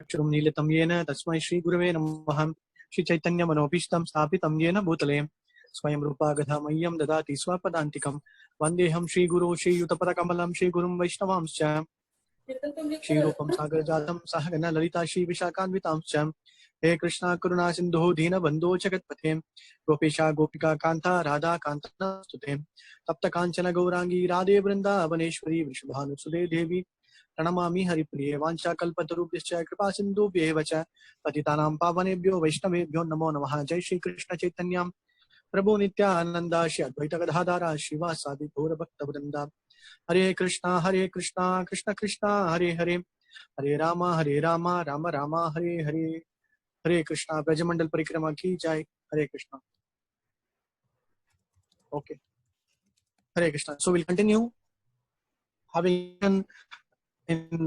अक्षरं नीलितं येन तस्मै श्रीगुरवे नमः। श्रीचैतन्यमनोभीष्टं स्थापितं येन भूतले स्वयं रूपा गधा मह्यं ददाति स्वपदान्तिकं। वन्देऽहं श्रीगुरो श्रीयुतपदकमलं श्रीगुरुं वैष्णवांश्च श्रीरूपं सागरजातं सहगण ललिता श्रीविशाखान्वितांश्च। हे कृष्णा करुणा सिन्धुः दीनबन्धो जगत्पथे गोपेशा गोपिका कान्ता राधा कान्ता नमोस्तुते। तप्त काञ्चन गौरांगी राधे वृन्दावनेश्वरी वृषभानुसुते देवी प्रणमामि हरिप्रिये। वाञ्छाकल्पतरुभ्यश्च कृपा सिन्धुभ्येव च पतितानां पावनेभ्यो वैष्णवेभ्यो नमो नमः। जय श्री कृष्ण चैतन्य प्रभु नित्यानंद श्री अद्वैत गदाधर श्रीवासादि गौर भक्त वृंदा। हरे कृष्णा कृष्ण कृष्णा हरे हरे हरे राम राम राम हरे हरे। हरे कृष्णा ब्रजमंडल परिक्रमा की जय। हरे Krishna. Okay, Hare Krishna. So we'll continue having in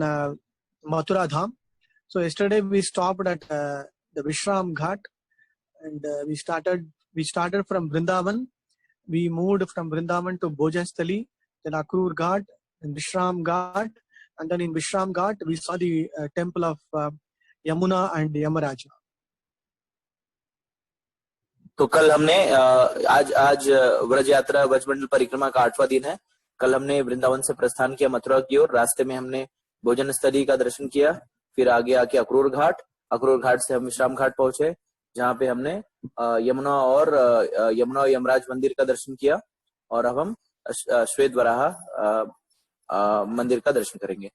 Mathura Dham. So yesterday we stopped at the Vishram Ghat, and we started from Vrindavan. We moved from Vrindavan to Bhojanstali, then Akrur Ghat, and Vishram Ghat, and then in Vishram Ghat we saw the temple of Yamuna and Yamaraja. तो कल हमने आज व्रज यात्रा ब्रजमंडल परिक्रमा का 8वां दिन है। कल हमने वृंदावन से प्रस्थान किया मथुरा की ओर। रास्ते में हमने भोजन स्थली का दर्शन किया, फिर आगे आके अक्रूर घाट से हम विश्राम घाट पहुंचे, जहाँ पे हमने यमुना और यमराज मंदिर का दर्शन किया, और अब हम श्वेत वराह मंदिर का दर्शन करेंगे।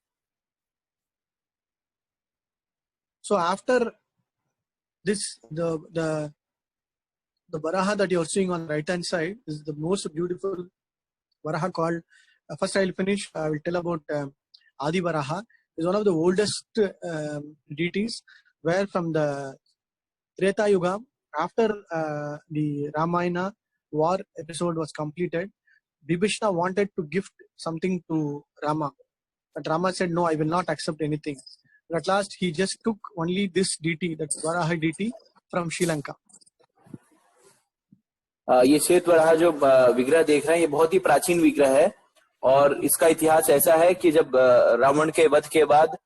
So after this, the Varaha that you are seeing on the right hand side is the most beautiful Varaha called. First I will tell about Adi Varaha. Is one of the oldest deities, where from the Treta Yuga, after the Ramayana war episode was completed, Bibhishna wanted to gift something to Rama, but Rama said, no, I will not accept anything. But at last he just took only this deity, that Varaha deity, from Sri Lanka. ये श्वेत वराह जो विग्रह देख रहे हैं, ये बहुत ही प्राचीन विग्रह है, और इसका इतिहास ऐसा है कि जब रावण के वध के बाद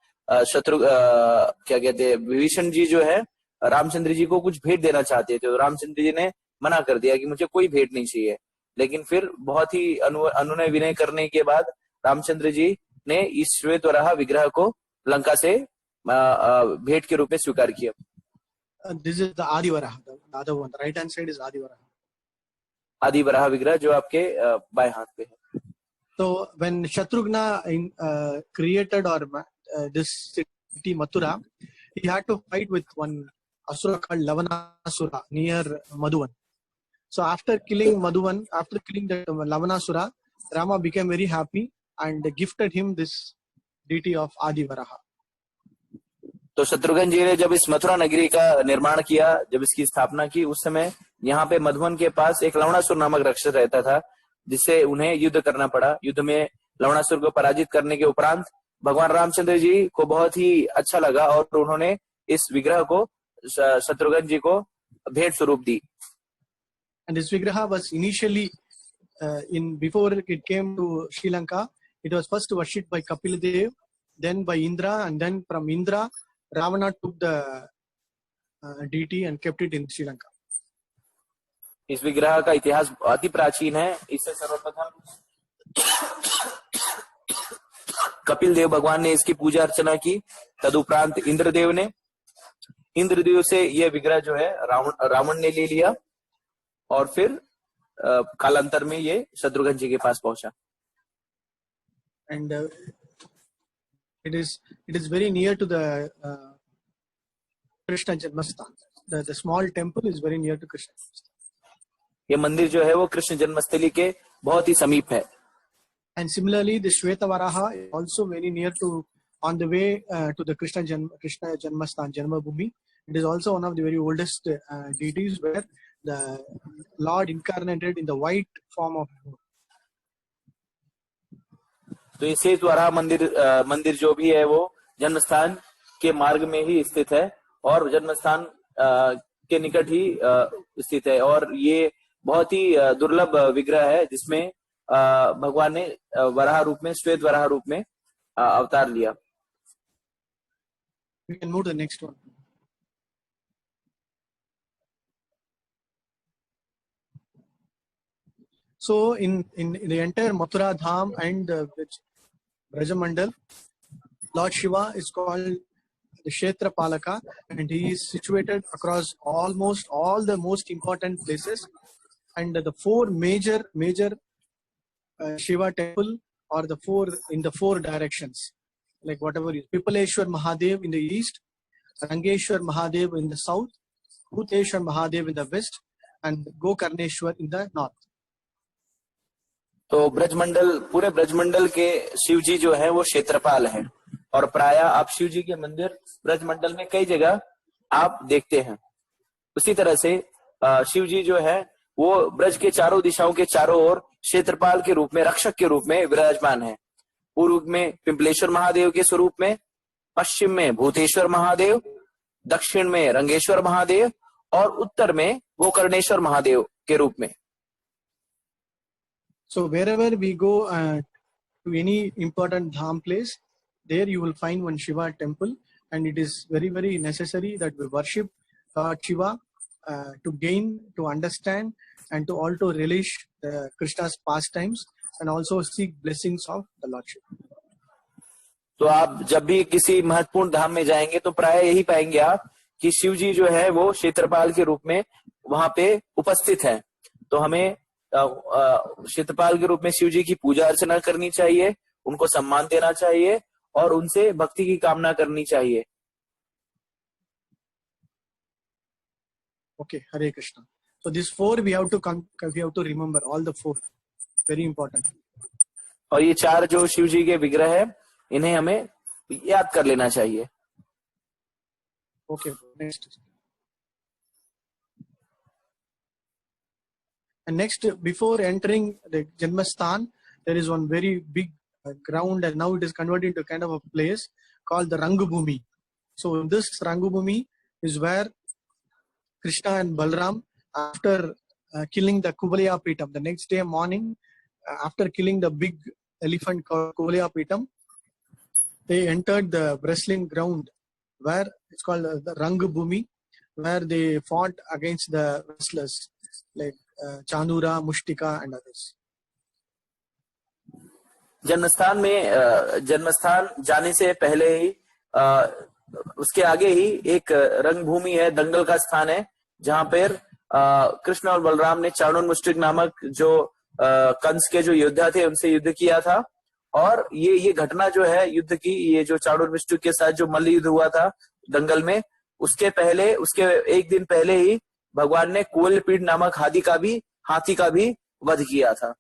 शत्रु क्या कहते हैं, विभीषण जी जो है रामचंद्र जी को कुछ भेंट देना चाहते थे, तो रामचंद्र जी ने मना कर दिया कि मुझे कोई भेंट नहीं चाहिए। लेकिन फिर बहुत ही अनुनय विनय करने के बाद रामचंद्र जी ने इस श्वेत वराह विग्रह को लंका से भेंट के रूप में स्वीकार किया। This is the Adi Varaha, the other one. The right hand side is Adi Varaha. आदि वराह विग्रह जो आपके बाएं हाथ पे है। So when Shatrughna created or this city Mathura, he had to fight with one asura called Lavanasura near Madhuvan. So after killing that Lavanasura, Rama became very happy and gifted him this deity of Adi Varaha. तो शत्रुघ्न जी ने जब इस मथुरा नगरी का निर्माण किया, जब इसकी स्थापना की, उस समय यहाँ पे मधुवन के पास एक लवणासुर नामक राक्षस रहता था, जिससे उन्हें युद्ध करना पड़ा। युद्ध में लवणासुर को पराजित करने के उपरांत भगवान रामचंद्र जी को बहुत ही अच्छा लगा, और उन्होंने इस विग्रह को शत्रुघ्न जी को भेंट स्वरूप दी। And this vigraha was initially before it came to Sri Lanka, it was first worshipped by Kapila, then by Indra, and then from Indra, Ravana took the deity and kept it in Sri Lanka. इस विग्रह का इतिहास बहुत ही प्राचीन है। इससे सर्वप्रथम कपिल देव भगवान ने इसकी पूजा अर्चना की, तदुपरांत इंद्रदेव से यह विग्रह जो है रावण ने ले लिया, और फिर कालांतर में ये शत्रुघ्न जी के पास पहुंचा। And it is very near to the Krishna Janmasthana. The small temple is very near to Krishna. ये मंदिर जो है वो कृष्ण जन्मस्थली के बहुत ही समीप है। And similarly, the Shweta Varaha is also very near to, on the way to the Krishna Janmasthana, Janmabhoomi. It is also one of the very oldest deities, where the Lord incarnated in the white form of. तो ये श्वेत वराह मंदिर जो भी है वो जन्मस्थान के मार्ग में ही स्थित है, और जन्मस्थान के निकट ही स्थित है, और ये बहुत ही दुर्लभ विग्रह है, जिसमें भगवान ने वराह रूप में, श्वेत वराह रूप में अवतार लिया। We can move to the next one. So in the entire Mathura Dham and Brajamandal, Lord Shiva is called the Kshetra Palaka, and he is situated across almost all the most important places. And the four major Shiva temple are in the four directions, like whatever is Pipaleshwar Mahadev in the east, Rangeshwar Mahadev in the south, Bhuteshwar Mahadev in the west, and Gokarneshwar in the north. तो ब्रजमंडल, पूरे ब्रजमंडल के शिव जी जो है वो क्षेत्रपाल हैं, और प्राय आप शिव जी के मंदिर ब्रजमंडल में कई जगह आप देखते हैं। उसी तरह से शिव जी जो है वो ब्रज के चारों दिशाओं के चारों ओर क्षेत्रपाल के रूप में, रक्षक के रूप में विराजमान है। पूर्व में पिंपलेश्वर महादेव के स्वरूप में, पश्चिम में भूतेश्वर महादेव, दक्षिण में रंगेश्वर महादेव और उत्तर में गोकर्णेश्वर महादेव के रूप में। So wherever we go to any important dham place, there you will find one Shiva temple, and it is very, very necessary that we worship Shiva to gain, to understand, and to also relish Krishna's pastimes, and also seek blessings of the Lordship. तो आप जब भी किसी महत्वपूर्ण धाम में जाएंगे तो प्राय यही पाएंगे आप कि शिव जी जो है वो क्षेत्रपाल के रूप में वहां पे उपस्थित हैं। तो हमें क्षेत्रपाल के रूप में शिव जी की पूजा अर्चना करनी चाहिए, उनको सम्मान देना चाहिए और उनसे भक्ति की कामना करनी चाहिए। Okay, Hare Krishna. So these four we have to remember, all the four, very important. और ये चार जो शिव जी के विग्रह है इन्हें हमें याद कर लेना चाहिए। Okay, next. And next, before entering the Janmasthan, there is one very big ground, and now it is converted into kind of a place called the Rangubhumi. So this Rangubhumi is where Krishna and Balram, after killing the Kubalaya Pitam, the next day morning, after killing the big elephant called Kubalaya Pitam, they entered the wrestling ground where it's called the Rangubhumi, where they fought against the wrestlers like Chandura, Mushtika and others. जन्मस्थान जाने से पहले ही उसके आगे ही एक रंगभूमि है, दंगल का स्थान है, जहां पर कृष्ण और बलराम ने चाणूर मुष्टिक नामक जो कंस के जो योद्धा थे उनसे युद्ध किया था। और ये घटना जो है युद्ध की, ये जो चाणूर मुष्टिक के साथ जो मल्ल युद्ध हुआ था दंगल में, उसके एक दिन पहले ही भगवान ने कुवलपीड़ नामक हाथी का भी वध किया था।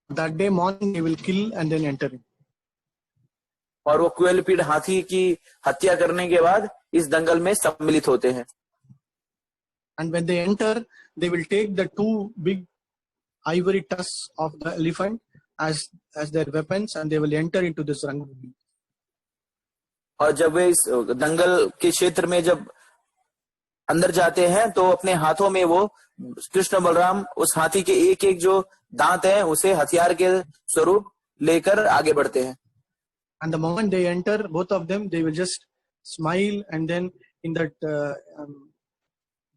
That day morning they will kill and then enter in. और वो कुवलपीड़ हाथी की हत्या करने के बाद इस दंगल में सम्मिलित होते हैं। And when they enter, they will take the two big ivory tusks of the elephant as their weapons, and they will enter into this Rangubhumi. और जब वे इस दंगल के क्षेत्र में जब अंदर जाते हैं तो अपने हाथों में वो कृष्ण बलराम उस हाथी के एक जो दांत है उसे हथियार के स्वरूप लेकर आगे बढ़ते हैं। And the moment they enter, both of them, they will just smile, and then in that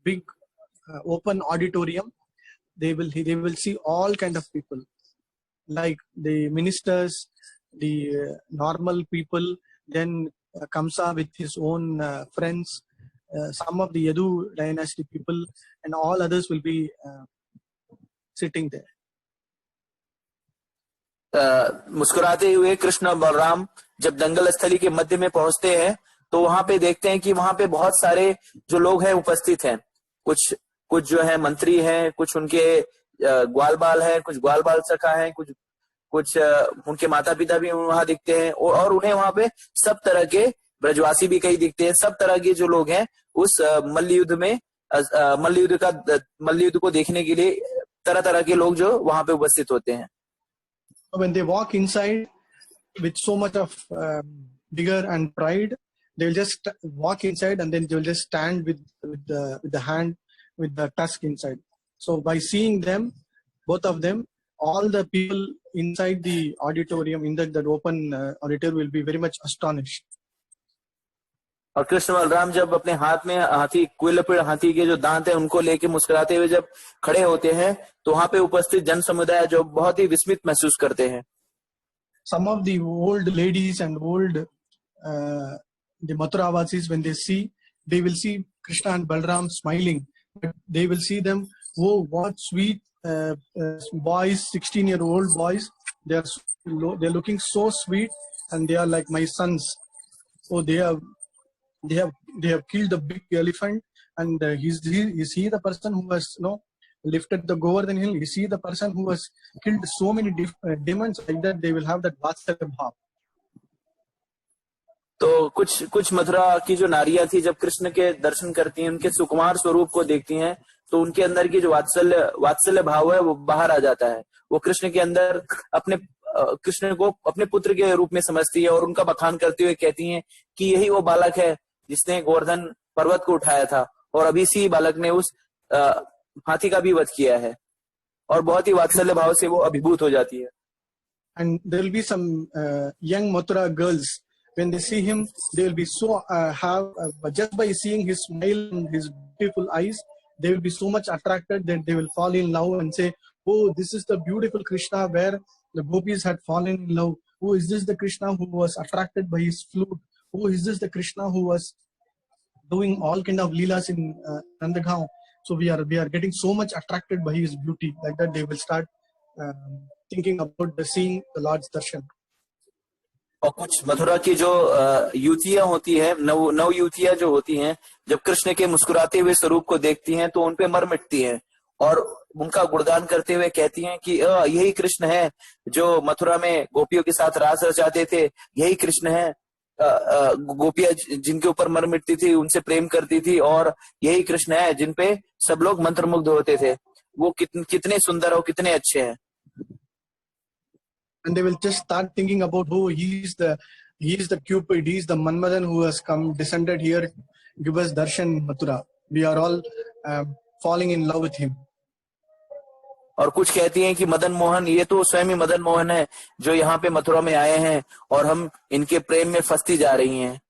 big open auditorium, they will see all kind of people, like the ministers, the normal people, then Kamsa with his own friends, some of the Yadu dynasty people, and all others will be sitting there. मुस्कुराते हुए कृष्ण और बलराम जब दंगल स्थली के मध्य में पहुंचते हैं तो वहां पे देखते हैं कि वहां पे बहुत सारे जो लोग हैं उपस्थित हैं। कुछ जो है मंत्री हैं, कुछ उनके ग्वाल बाल हैं, कुछ ग्वाल बाल सखा हैं, कुछ उनके माता पिता भी वहां दिखते हैं, और उन्हें वहां पे सब तरह के ब्रजवासी भी कई दिखते हैं। सब तरह के जो लोग हैं उस मल्ल युद्ध को देखने के लिए तरह तरह के लोग जो वहां पे उपस्थित होते हैं। When they walk inside with so much of vigor and pride, they will just walk inside, and then they will just stand with the hand with the tusk inside. So by seeing them, both of them, all the people inside the auditorium, in that open auditorium, will be very much astonished. और कृष्ण बलराम जब अपने हाथ में हाथी कुलपिड़ हाथी के जो दांत है उनको लेके मुस्कुराते हुए जब खड़े होते हैं तो वहां पे उपस्थित जन समुदाय जो बहुत ही विस्मित महसूस करते हैं। Some of the old ladies and old the Mathuravasis, when they see, they will see Krishna and Balram smiling, but they will see them, oh, what sweet boys, 16-year-old boys. They're looking so sweet, and they are like my sons. Oh, they have killed a big elephant, and is he the person who has lifted the Govardhan hill? Is he the person who has killed so many demons? Like that, they will have that Vatsalya bhav. तो कुछ मथुरा की जो नारियां थी जब कृष्ण के दर्शन करती हैं, उनके सुकुमार स्वरूप को देखती हैं, तो उनके अंदर की जो वात्सल्य भाव है वो बाहर आ जाता है। वो कृष्ण के अंदर कृष्ण को अपने पुत्र के रूप में समझती है और उनका बखान करते हुए कहती हैं कि यही वो बालक है जिसने गोवर्धन पर्वत को उठाया था और अभी इसी बालक ने उस हाथी का भी वध किया है, और बहुत ही वात्सल्य भाव से वो अभिभूत हो जाती है। And there will be some young Mathura girls. When they see him, they will be so just by seeing his smile and his beautiful eyes, they will be so much attracted that they will fall in love and say, "Oh, this is the beautiful Krishna where the gopis had fallen in love. Oh, is this the Krishna who was attracted by his flute? Oh, is this the Krishna who was doing all kind of leelas in Nandagaon? So we are getting so much attracted by his beauty." Like that, they will start thinking about seeing the Lord's darshan. और कुछ मथुरा की जो युवतियां होती है, नव युवतियां जो होती हैं, जब कृष्ण के मुस्कुराते हुए स्वरूप को देखती हैं तो उनपे मर मिटती हैं और उनका गुणगान करते हुए कहती हैं कि यही कृष्ण है जो मथुरा में गोपियों के साथ रास रचाते थे, यही कृष्ण है गोपियां जिनके ऊपर मर मिटती थी, उनसे प्रेम करती थी, और यही कृष्ण है जिनपे सब लोग मंत्रमुग्ध होते थे। वो कितने सुंदर और कितने अच्छे हैं। And they will just start thinking about, oh, he is the Cupid, he is the Manmadan who has descended here, give us darshan in Mathura. We are all falling in love with him. और कुछ कहती हैं कि मदन मोहन, ये तो स्वयं ही मदन मोहन है जो यहाँ पे मथुरा में आए हैं और हम इनके प्रेम में फंसती जा रही हैं।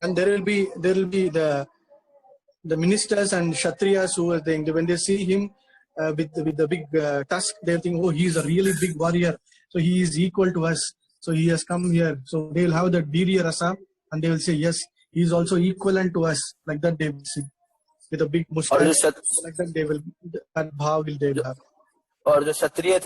And there will be the ministers and kshatriyas who are thinking, when they see him with the big tusk, they think, oh, he is a really big warrior, so he is equal to us, so he has come here. So they will have that veerya rasa, and they will say, yes, he is also equivalent to us. Like that they will see with a big mustache. Like that they will, that bhav will they will have. और जो क्षत्रिय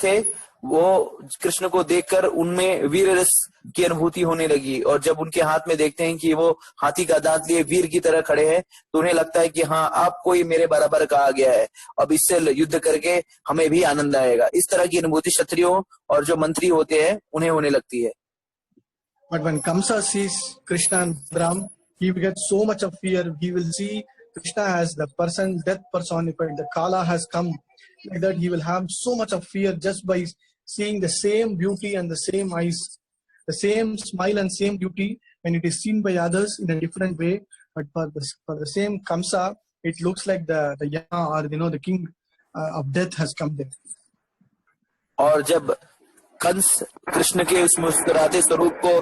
थे वो कृष्ण को देखकर उनमें वीर रस की अनुभूति होने लगी, और जब उनके हाथ में देखते हैं कि वो हाथी का दांत लिए वीर की तरह खड़े हैं तो उन्हें लगता है कि हाँ, आपको ये मेरे बराबर कहा गया है, अब इससे युद्ध करके हमें भी आनंद आएगा। इस तरह की अनुभूति क्षत्रियों और जो मंत्री होते हैं उन्हें होने लगती है। But when Kamsa sees Krishna and Ram, he will get so much of fear. He will see Krishna as the person, death personified. The Kala has come. Like that, he will have so much of fear just by seeing the same beauty and the same eyes, the same smile and same beauty when it is seen by others in a different way. But for the same Kamsa, it looks like the Yama, or the king of death has come there. और जब कंस कृष्ण के उस मुस्कुराते स्वरूप को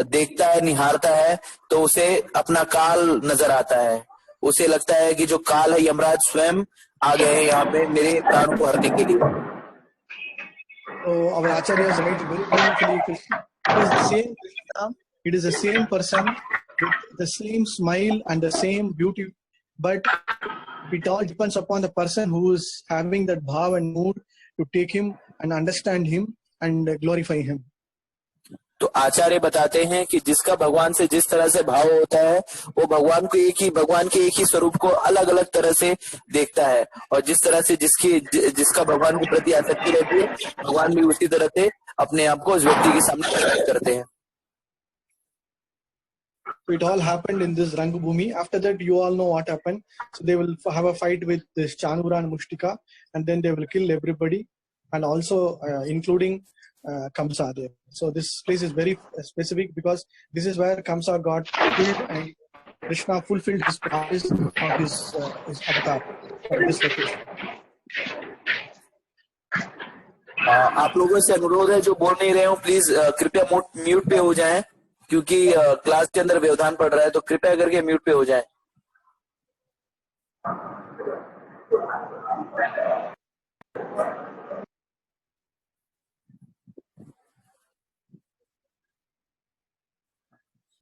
देखता है, निहारता है, तो उसे अपना काल नजर आता है। उसे लगता है कि जो काल है, यमराज स्वयं आ गए हैं यहाँ पे मेरे प्राणों को हरने के लिए। So our acharyas write very beautifully, Krishna. It is the same Krishna. It is the same person with the same smile and the same beauty, but it all depends upon the person who is having that bhav and mood to take him and understand him and glorify him. तो आचार्य बताते हैं कि जिसका भगवान से जिस तरह से भाव होता है वो भगवान के एक ही स्वरूप को अलग अलग तरह से देखता है, और जिस तरह से जिसका भगवान के प्रति आसक्ति रहती है, भगवान भी उसी तरह से अपने आप को उस व्यक्ति के सामने प्रकट करते हैं। So it all happened in this Rangabhumi. After that, you all know what happened. So they will have a fight with this Chanura and Mushtika, and then they will kill everybody, and also including Kamsa there. So this place is very specific because this is where Kamsa got killed and Krishna fulfilled his promise of his avatar of this location. आप लोगों से अनुरोध है जो बोल नहीं रहे हो, प्लीज कृपया म्यूट पे हो जाएं, क्योंकि क्लास के अंदर व्यवधान पड़ रहा है, तो कृपया करके म्यूट पे हो जाएं।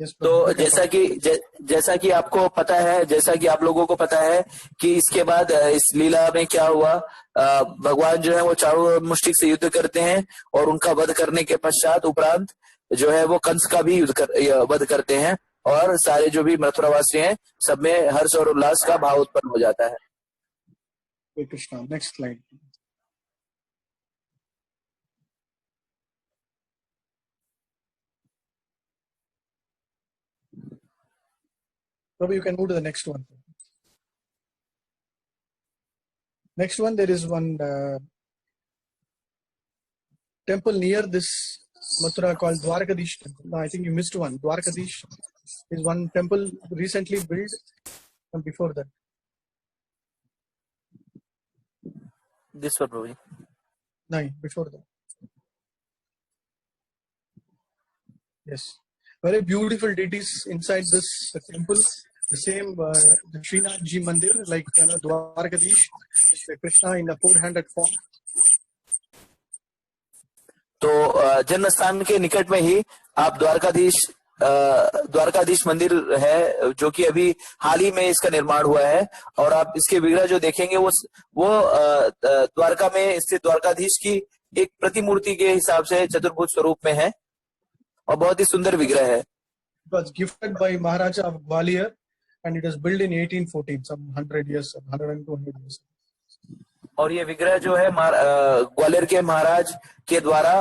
Yes, तो Prabhu. जैसा कि आपको पता है, जैसा कि आप लोगों को पता है कि इसके बाद इस लीला में क्या हुआ, भगवान जो है वो चारों ओर मुष्टिक से युद्ध करते हैं और उनका वध करने के पश्चात उपरांत जो है वो कंस का भी वध करते हैं, और सारे जो भी मथुरावासी हैं सब में हर्ष और उल्लास का भाव उत्पन्न हो जाता है। Hare Krishna. Next slide. Prabhu, you can move to the next one. Next one, there is one temple near this Mathura called Dwarkadish temple. No, I think you missed one. Dwarkadish is one temple recently built before that. This one, Prabhu. No, before that. Yes. Very beautiful deities inside this temple. The same the Srinath Ji Mandir, like Dwarkadish, Krishna in the four-handed form. तो जन्म स्थान के निकट में ही आप द्वारकाधीश मंदिर है, जो कि अभी हाल ही में इसका निर्माण हुआ है, और आप इसके विग्रह जो देखेंगे वो द्वारका में स्थित द्वारकाधीश की एक प्रतिमूर्ति के हिसाब से चतुर्भुज स्वरूप में है और बहुत ही सुंदर विग्रह है। It was gifted by Maharaja of Gwalior and it was built in 1814, some 100 years, 100 years. और ये विग्रह जो है ग्वालियर के महाराज के द्वारा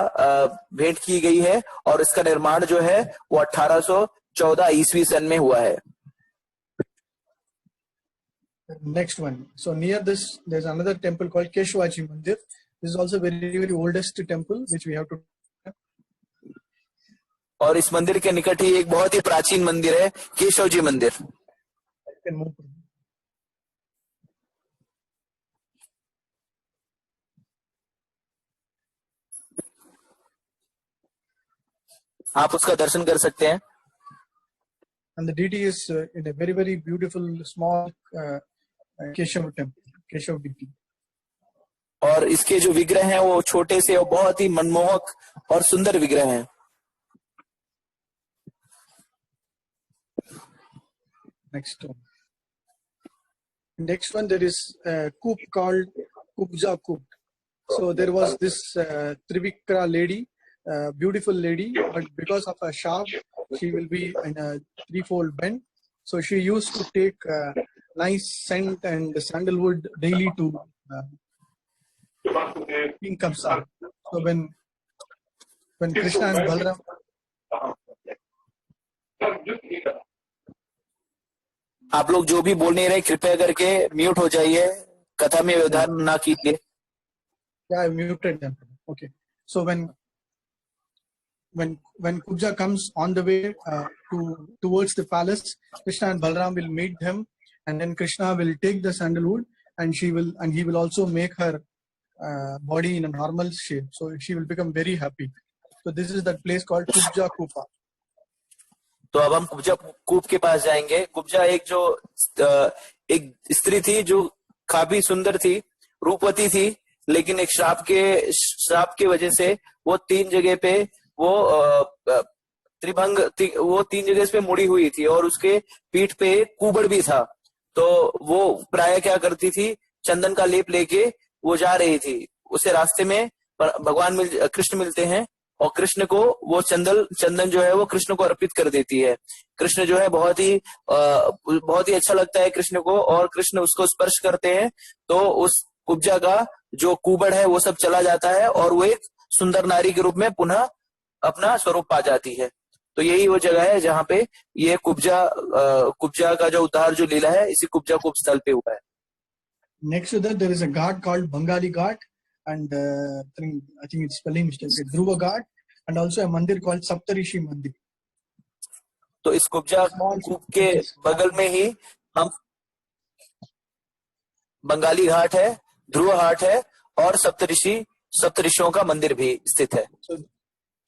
भेंट की गई है, और इसका निर्माण जो है वो 1814 ईस्वी सन में हुआ है। Next one. So near this, there's another temple called Keshavaji Mandir. This is also very oldest temple which we have to. और इस मंदिर के निकट ही एक बहुत ही प्राचीन मंदिर है, केशव जी मंदिर। आप उसका दर्शन कर सकते हैं। And the deity is in a very beautiful small Keshav temple, Keshav deity. और इसके जो विग्रह हैं वो छोटे से और बहुत ही मनमोहक और सुंदर विग्रह हैं। Next one, there is a coop called Kubja Coop. So there was this Trivikra lady, beautiful lady, but because of a sharp, she will be in a threefold bend. So she used to take nice scent and sandalwood daily to King Kamsa. So when Krishna and Balaram. आप लोग जो भी बोल नहीं रहे कृपया करके mute हो जाइए, कथा में व्यवधान ना कीजिए। Yeah, I muted them. Okay. So when Kubja comes on the way towards the palace, Krishna and Balaram will meet them, and then Krishna will take the sandalwood, and he will also make her body in a normal shape. So she will become very happy. So this is that place called Kubja Kupa. तो अब हम कुब्जा कूप के पास जाएंगे। कुब्जा एक स्त्री थी जो काफी सुंदर थी, रूपवती थी, लेकिन एक श्राप के वजह से वो तीन जगह पे वो तीन जगह पे मुड़ी हुई थी, और उसके पीठ पे कुबड़ भी था। तो वो प्राय क्या करती थी, चंदन का लेप लेके वो जा रही थी। उसे रास्ते में कृष्ण मिलते हैं, और कृष्ण को वो चंदन जो है वो कृष्ण को अर्पित कर देती है। कृष्ण जो है बहुत ही अच्छा लगता है कृष्ण को, और कृष्ण उसको स्पर्श करते हैं तो उस कुब्जा का जो कुबड़ है वो सब चला जाता है, और वो एक सुंदर नारी के रूप में पुनः अपना स्वरूप पा जाती है। तो यही वो जगह है जहाँ पे ये कुब्जा का जो उद्धार जो लीला है इसी कुब्जा कूप स्थल पे हुआ है। Next to that, there is a ghat called Bengali Ghat, and I think it's spelling mistake, Dhruva Ghat, and also a mandir called Saptarishi Mandir. तो इस कुब्जा कूप के बगल में ही हम बंगाली घाट है, ध्रुव घाट है, और सप्तऋषियों का मंदिर भी स्थित है।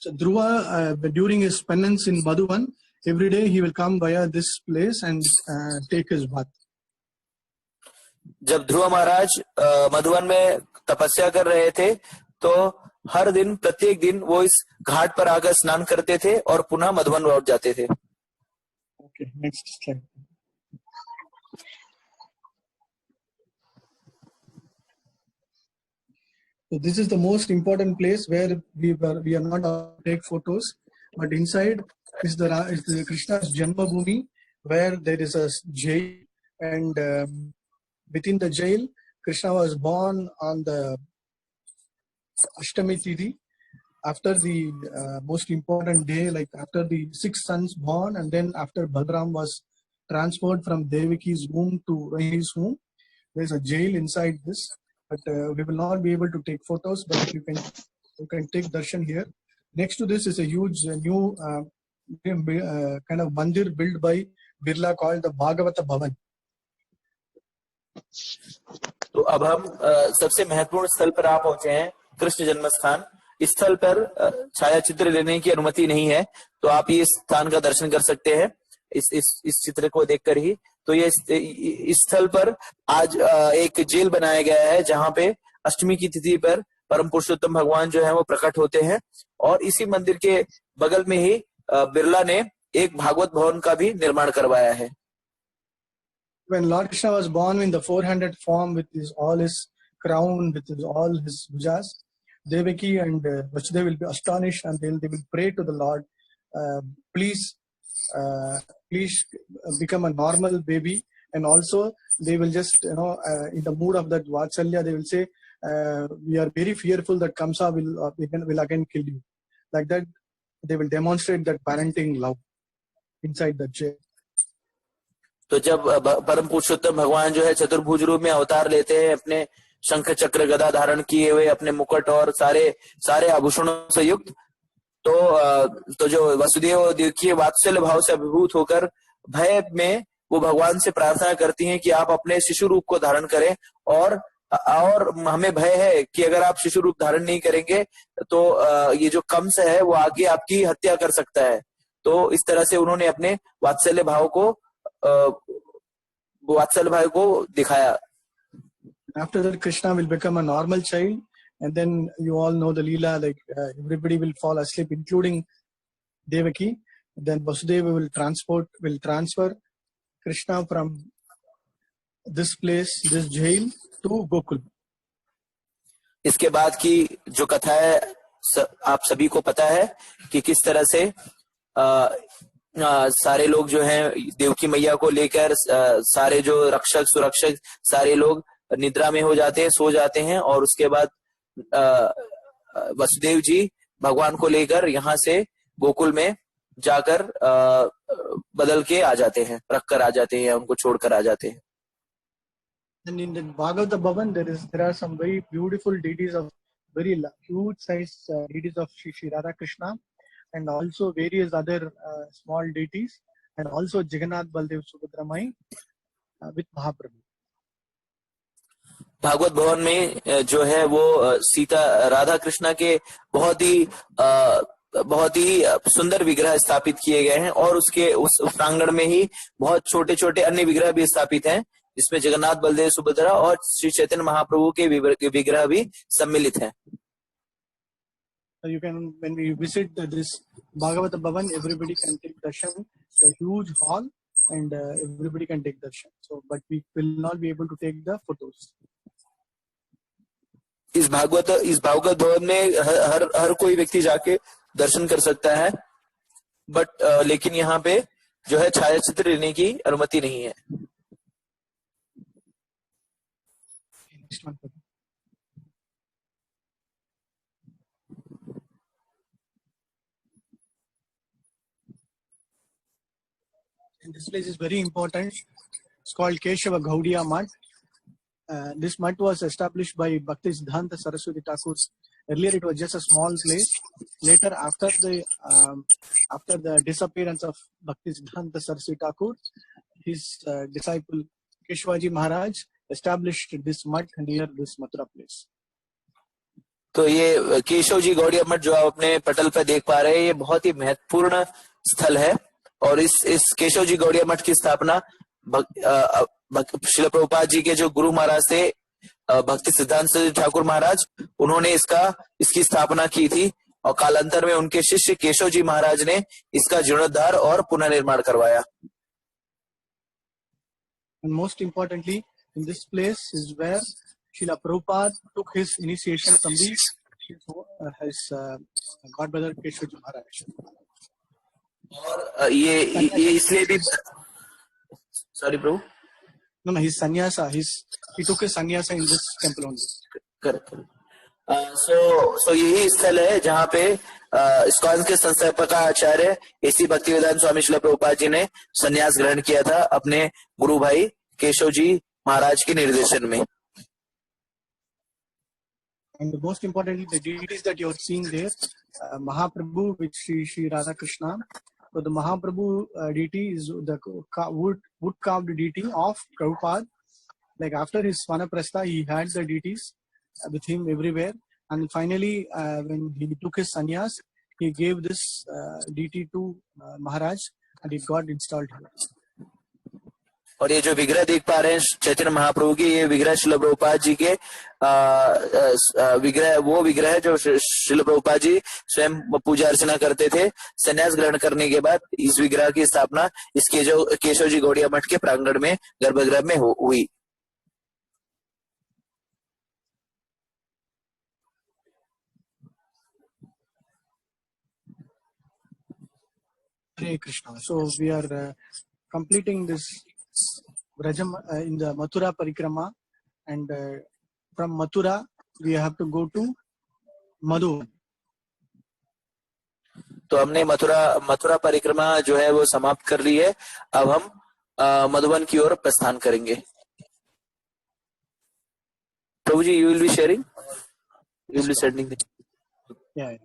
So Dhruva, during his penance in Madhuban, every day he will come via this place and take his bath. जब ध्रुव महाराज मधुवन में तपस्या कर रहे थे तो हर दिन प्रत्येक दिन वो इस घाट पर आकर स्नान करते थे और पुनः मधुवन लौट जाते थे. Okay, next slide. So this is the most important place where we are not allowed to take photos, but inside is the Krishna's Janma Bhumi, where there is a jail, and within the jail, Krishna was born on the Ashtami Tithi, after the most important day, like after the 6 sons born, and then after Balram was transferred from Devaki's womb to his womb. There's a jail inside this, but we will not be able to take photos, but you can take darshan here. Next to this is a huge new kind of mandir built by Birla called the Bhagavata Bhavan. तो अब हम सबसे महत्वपूर्ण स्थल पर आ पहुंचे हैं, कृष्ण जन्म स्थान. इस स्थल पर छाया चित्र लेने की अनुमति नहीं है, तो आप ये स्थान का दर्शन कर सकते हैं इस चित्र को देखकर ही. तो ये इस स्थल पर आज एक जेल बनाया गया है जहां पे अष्टमी की तिथि पर परम पुरुषोत्तम भगवान जो है वो प्रकट होते हैं. और इसी मंदिर के बगल में ही बिरला ने एक भागवत भवन का भी निर्माण करवाया है. When Lord Krishna was born in the 400 form with all his crown, with all his bhujas, Devaki and Vasudeva will be astonished, and they will pray to the Lord, please become a normal baby. And also they will just, in the mood of that Vatsalya, they will say, we are very fearful that Kamsa will again kill you. Like that, they will demonstrate that parenting love inside the jail. तो जब परम पुरुषोत्तम भगवान जो है चतुर्भुज रूप में अवतार लेते हैं, अपने शंख चक्र गदा धारण किए हुए, अपने मुकुट और सारे आभूषणों से युक्त, तो जो वसुदेव देखिए वात्सल्य भाव से अभिभूत होकर भय में वो भगवान से प्रार्थना करती हैं कि आप अपने शिशु रूप को धारण करें, और हमें भय है कि अगर आप शिशु रूप धारण नहीं करेंगे तो ये जो कंस है वो आगे आपकी हत्या कर सकता है. तो इस तरह से उन्होंने अपने वात्सल्य भाव को दिखाया. After that, Krishna will become a normal child, and then you all know the Leela, like everybody will fall asleep, including Devaki. Then Vasudeva will transfer Krishna from this place, this jail, to Gokul. इसके बाद की जो कथा है आप सभी को पता है कि किस तरह से सारे लोग जो हैं देवकी मैया को लेकर सारे जो रक्षक सुरक्षक सारे लोग निद्रा में हो जाते हैं, सो जाते हैं, और उसके बाद वसुदेव जी भगवान को लेकर यहाँ से गोकुल में जाकर बदल के आ जाते हैं, रख कर आ जाते हैं, उनको छोड़कर आ जाते हैं. And in the Bhagavata Bhavan, there are some very beautiful deities of very huge size deities of Shri Radha Krishna, and also various other small deities, and also Jagannath Baldev Subhadra Mai with Mahaprabhu. Bhagavat भवन में जो है वो सीता राधा कृष्णा के बहुत ही सुंदर विग्रह स्थापित किए गए हैं, और उसके उस प्रांगण में ही बहुत छोटे छोटे अन्य विग्रह भी स्थापित हैं, जिसमें जगन्नाथ बलदेव सुभद्रा और श्री चैतन्य महाप्रभु के विग्रह भी सम्मिलित हैं. You can, when we visit this Bhagavata Bhavan, everybody can take darshan. It's a huge hall, and everybody can take darshan. So, but we will not be able to take the photos. इस भागवत भवन में हर कोई व्यक्ति जाके दर्शन कर सकता है, but लेकिन यहाँ पे जो है छायाचित्र लेने की अनुमति नहीं है. And this place is very important. It's called Keshava Gaudiya Math. This math was established by Bhakti Siddhanta Saraswati Thakur. Earlier it was just a small place. Later, after the disappearance of Bhakti Siddhanta Saraswati Thakur, his disciple Keshavaji Maharaj established this math near this Mathura place. तो ये केशव जी गौड़िया मठ जो आप अपने पटल पर देख पा रहे हैं, ये बहुत ही महत्वपूर्ण स्थल है। और इस केशव जी गौड़िया मठ की स्थापना श्रील प्रभुपाद जी के जो गुरु महाराज थे भक्ति सिद्धांत सरस्वती ठाकुर महाराज, उन्होंने इसकी स्थापना की थी। और कालांतर में उनके शिष्य केशव जी महाराज ने इसका जीर्णोद्धार और पुनर्निर्माण करवाया। And most importantly, in this place is where Srila Prabhupada took his initiation from his godbrother Keshwji Maharaj. और ये इसलिए भी, sorry Prabhu, no, his sannyasa, he took his sannyasa in this temple only. Correct. So यही स्थल है जहाँ पे ISKCON के संस्थापक आचार्य एसी भक्तिवेदांत स्वामी श्रील प्रभुपाद जी ने संन्यास ग्रहण किया था अपने गुरु भाई केशव जी महाराज के निर्देशन में। And most importantly, the deities that you are seeing there, Mahaprabhu with Shri Radha Krishna. So the Mahaprabhu deity is the wood carved deity of Prabhupada. Like after his Vanaprastha, he had the deities with him everywhere. And finally, when he took his sannyas, he gave this deity to Maharaj, and it got installed here. और ये जो विग्रह देख पा रहे हैं चैतन्य महाप्रभु की, ये विग्रह श्रील प्रभुपाद जी के विग्रह, वो विग्रह है जो श्रील प्रभुपाद जी स्वयं पूजा अर्चना करते थे। संन्यास ग्रहण करने के बाद इस विग्रह की स्थापना इसके जो केशव जी गौड़िया मठ के प्रांगण में गर्भगृह में हुई। Hare Krishna. So we are completing this Vrajam in the Mathura Parikrama, and from Mathura we have to go to Madhuvan. तो हमने मथुरा परिक्रमा जो है वो समाप्त कर ली है। अब हम मधुबन की ओर प्रस्थान करेंगे। प्रभु जी, you will be sharing, you will be sending. Yeah.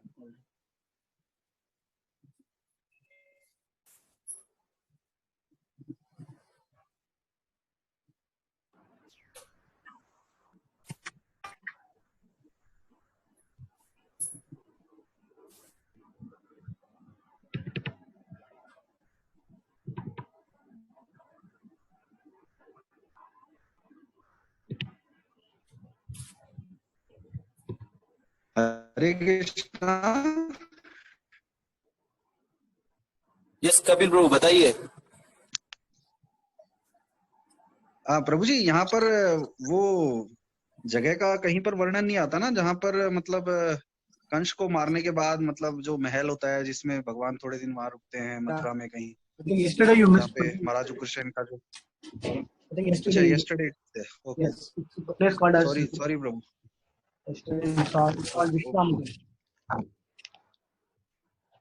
Hare Krishna. Yes Kapil Prabhu बताइए। प्रभु जी, यहाँ पर वो जगह का कहीं पर वर्णन नहीं आता ना, जहाँ पर मतलब कंस को मारने के बाद मतलब जो महल होता है जिसमें भगवान थोड़े दिन वहां रुकते हैं मथुरा में कहीं। जहाँ पे महाराज कृष्ण का जो yesterday okay. Yes, it's a place called as sorry Prabhu. Yesterday we saw it's called Vishram.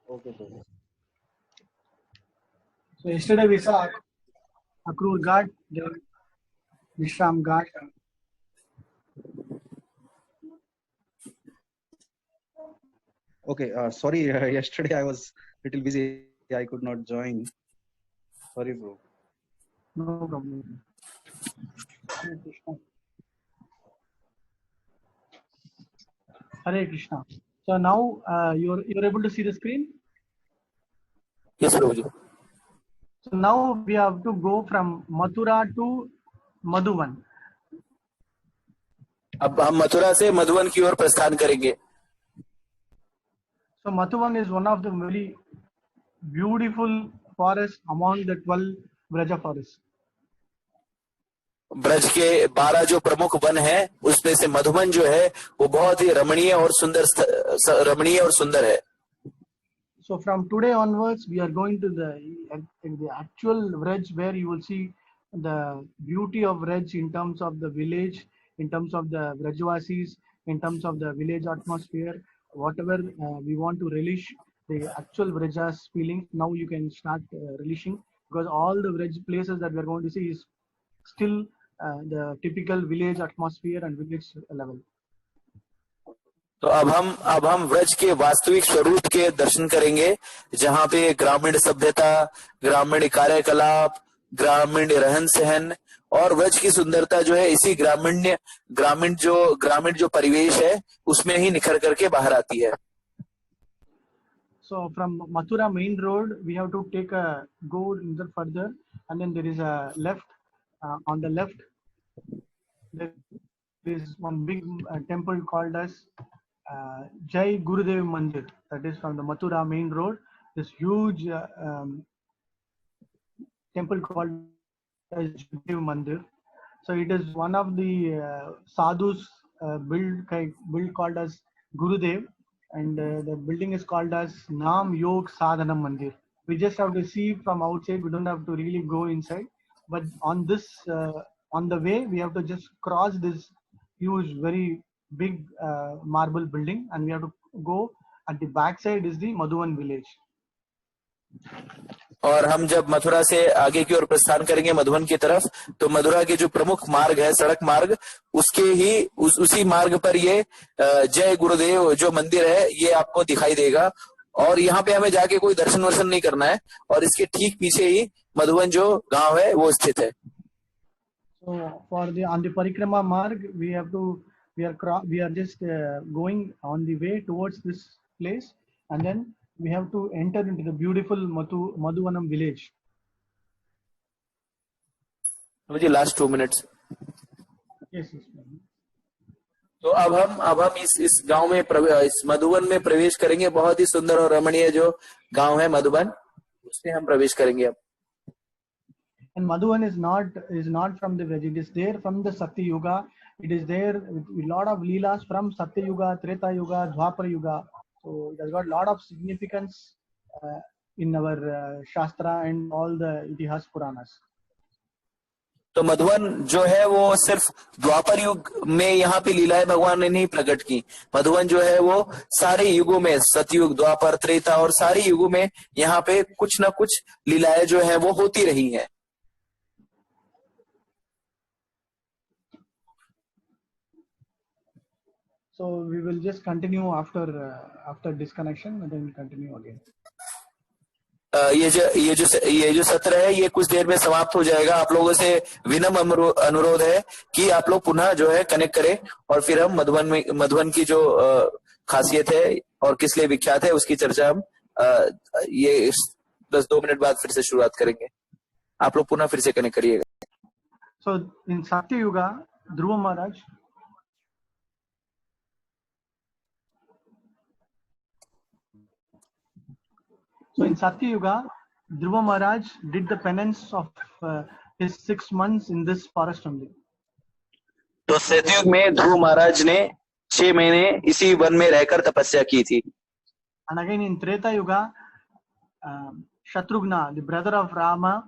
Okay Prabhu. So yesterday we saw Akrur Ghat, Vishram Ghat. Okay, sorry, yesterday I was little busy, I could not join. Sorry bro. No problem. Hare Krishna. Hare Krishna. So now you're able to see the screen? Yes, Prabhuji. So now we have to go from Mathura to Madhuvan. अब हम मथुरा से मधुबन की ओर प्रस्थान करेंगे। So Madhuvan is one of the very beautiful forests among the 12 Vraja forests. Braj के 12 जो प्रमुख वन है उसमें से मधुबन जो है वो बहुत ही रमणीय और सुंदर है। So from today onwards we are going to the actual Vraj, where you will see the beauty of Vraj in terms of the village, in terms of the Vrajvasis, in terms of the village atmosphere, whatever we want to relish the actual Vrajas feeling. Now you can start relishing, because all the Vraj places that we are going to see is still the typical village atmosphere and village level. तो अब हम व्रज के वास्तविक स्वरूप के दर्शन करेंगे, जहाँ पे ग्रामीण सभ्यता, ग्रामीण कार्यकलाप ग्रामीण रहन सहन और व्रज की सुंदरता जो है इसी ग्रामीण जो परिवेश है उसमें ही निखर करके बाहर आती है। So from Mathura main road, we have to take a go a little further, and then there is a left. On the left, there is one big temple called as Jai Gurudev Mandir. That is from the Mathura main road. This huge temple called as Gurudev Mandir. So it is one of the sadhus built called as Gurudev. And the building is called as Nam Yog Sadhana Mandir. We just have to see from outside. We don't have to really go inside. But on this, on the way, we have to just cross this huge, very big marble building, and we have to go. At the back side is the Madhuvan village. और हम जब मथुरा से आगे की ओर प्रस्थान करेंगे मधुबन की तरफ, तो मथुरा के जो प्रमुख मार्ग है, सड़क मार्ग, उसके ही उसी मार्ग पर ये जय गुरुदेव जो मंदिर है ये आपको दिखाई देगा। और यहाँ पे हमें जाके कोई दर्शन वर्शन नहीं करना है, और इसके ठीक पीछे ही मधुबन जो गांव है वो स्थित है। So for the on the parikrama marg, we are just going on the way towards this place, and then we have to enter into the beautiful Madhuvanam village. मुझे लास्ट 2 मिनट्स। Yes. तो अब हम इस गांव में इस मधुबन में प्रवेश करेंगे। बहुत ही सुंदर और रमणीय जो गांव है मधुबन, उसमें हम प्रवेश करेंगे अब। And Madhuban is not from the village. It is there from the Satya Yuga. It is there with a lot of leelas from Satya Yuga, Treta Yuga, Dwapara Yuga. So it has got a lot of significance in our Shastra and all the Itihas Puranas. तो मधुबन जो है वो सिर्फ द्वापर युग में यहाँ पे लीलाएं भगवान ने नहीं प्रकट की। मधुबन जो है वो सारे युगों में, सतयुग, द्वापर, त्रेता और सारे युगों में यहाँ पे कुछ ना कुछ लीलाएं जो है वो होती रही हैं। So we will just continue after disconnection, and then we'll continue again. ये जो सत्र है ये कुछ देर में समाप्त हो जाएगा। आप लोगों से विनम्र अनुरोध है कि आप लोग पुनः जो है कनेक्ट करें, और फिर हम मधुबन की जो खासियत है और किस लिए विख्यात है उसकी चर्चा हम ये 10-2 मिनट बाद फिर से शुरुआत करेंगे। आप लोग पुनः फिर से कनेक्ट करिएगा। So in Satya Yuga, Dhruva Maharaj, did the penance of his 6 months in this forest only. तो सतयुग में ध्रुव महाराज ने 6 महीने इसी वन में रहकर तपस्या की थी। And again in Treta Yuga, Shatrughna, the brother of Rama,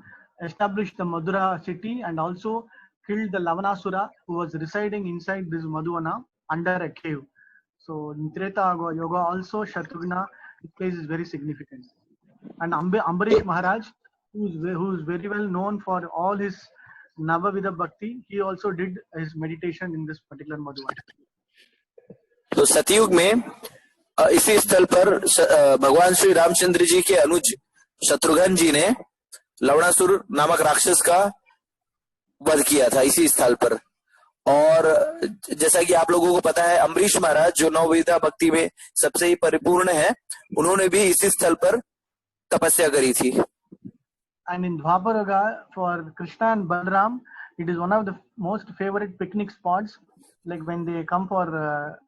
established the Madura city and also killed the Lavanasura who was residing inside this Madhuvana under a cave. So in Treta Yuga also Shatrughna, his case is very significant. And Ambarish Maharaj, who is very well known for all his Navavida Bhakti, he also did his meditation in this particular Madhuvana. तो सतयुग में इसी स्थल पर भगवान श्री रामचंद्र जी के अनुज शत्रुघ्न जी ने लवणासुर नामक राक्षस का वध किया था इसी स्थल पर। और जैसा कि आप लोगों को पता है, अम्बरीश महाराज जो नवविधा भक्ति में सबसे ही परिपूर्ण है, उन्होंने भी इसी स्थल पर तपस्या करी थी। And in Dwapara, for Krishna and Balram, it is one of the most favorite picnic spots. Like when they come for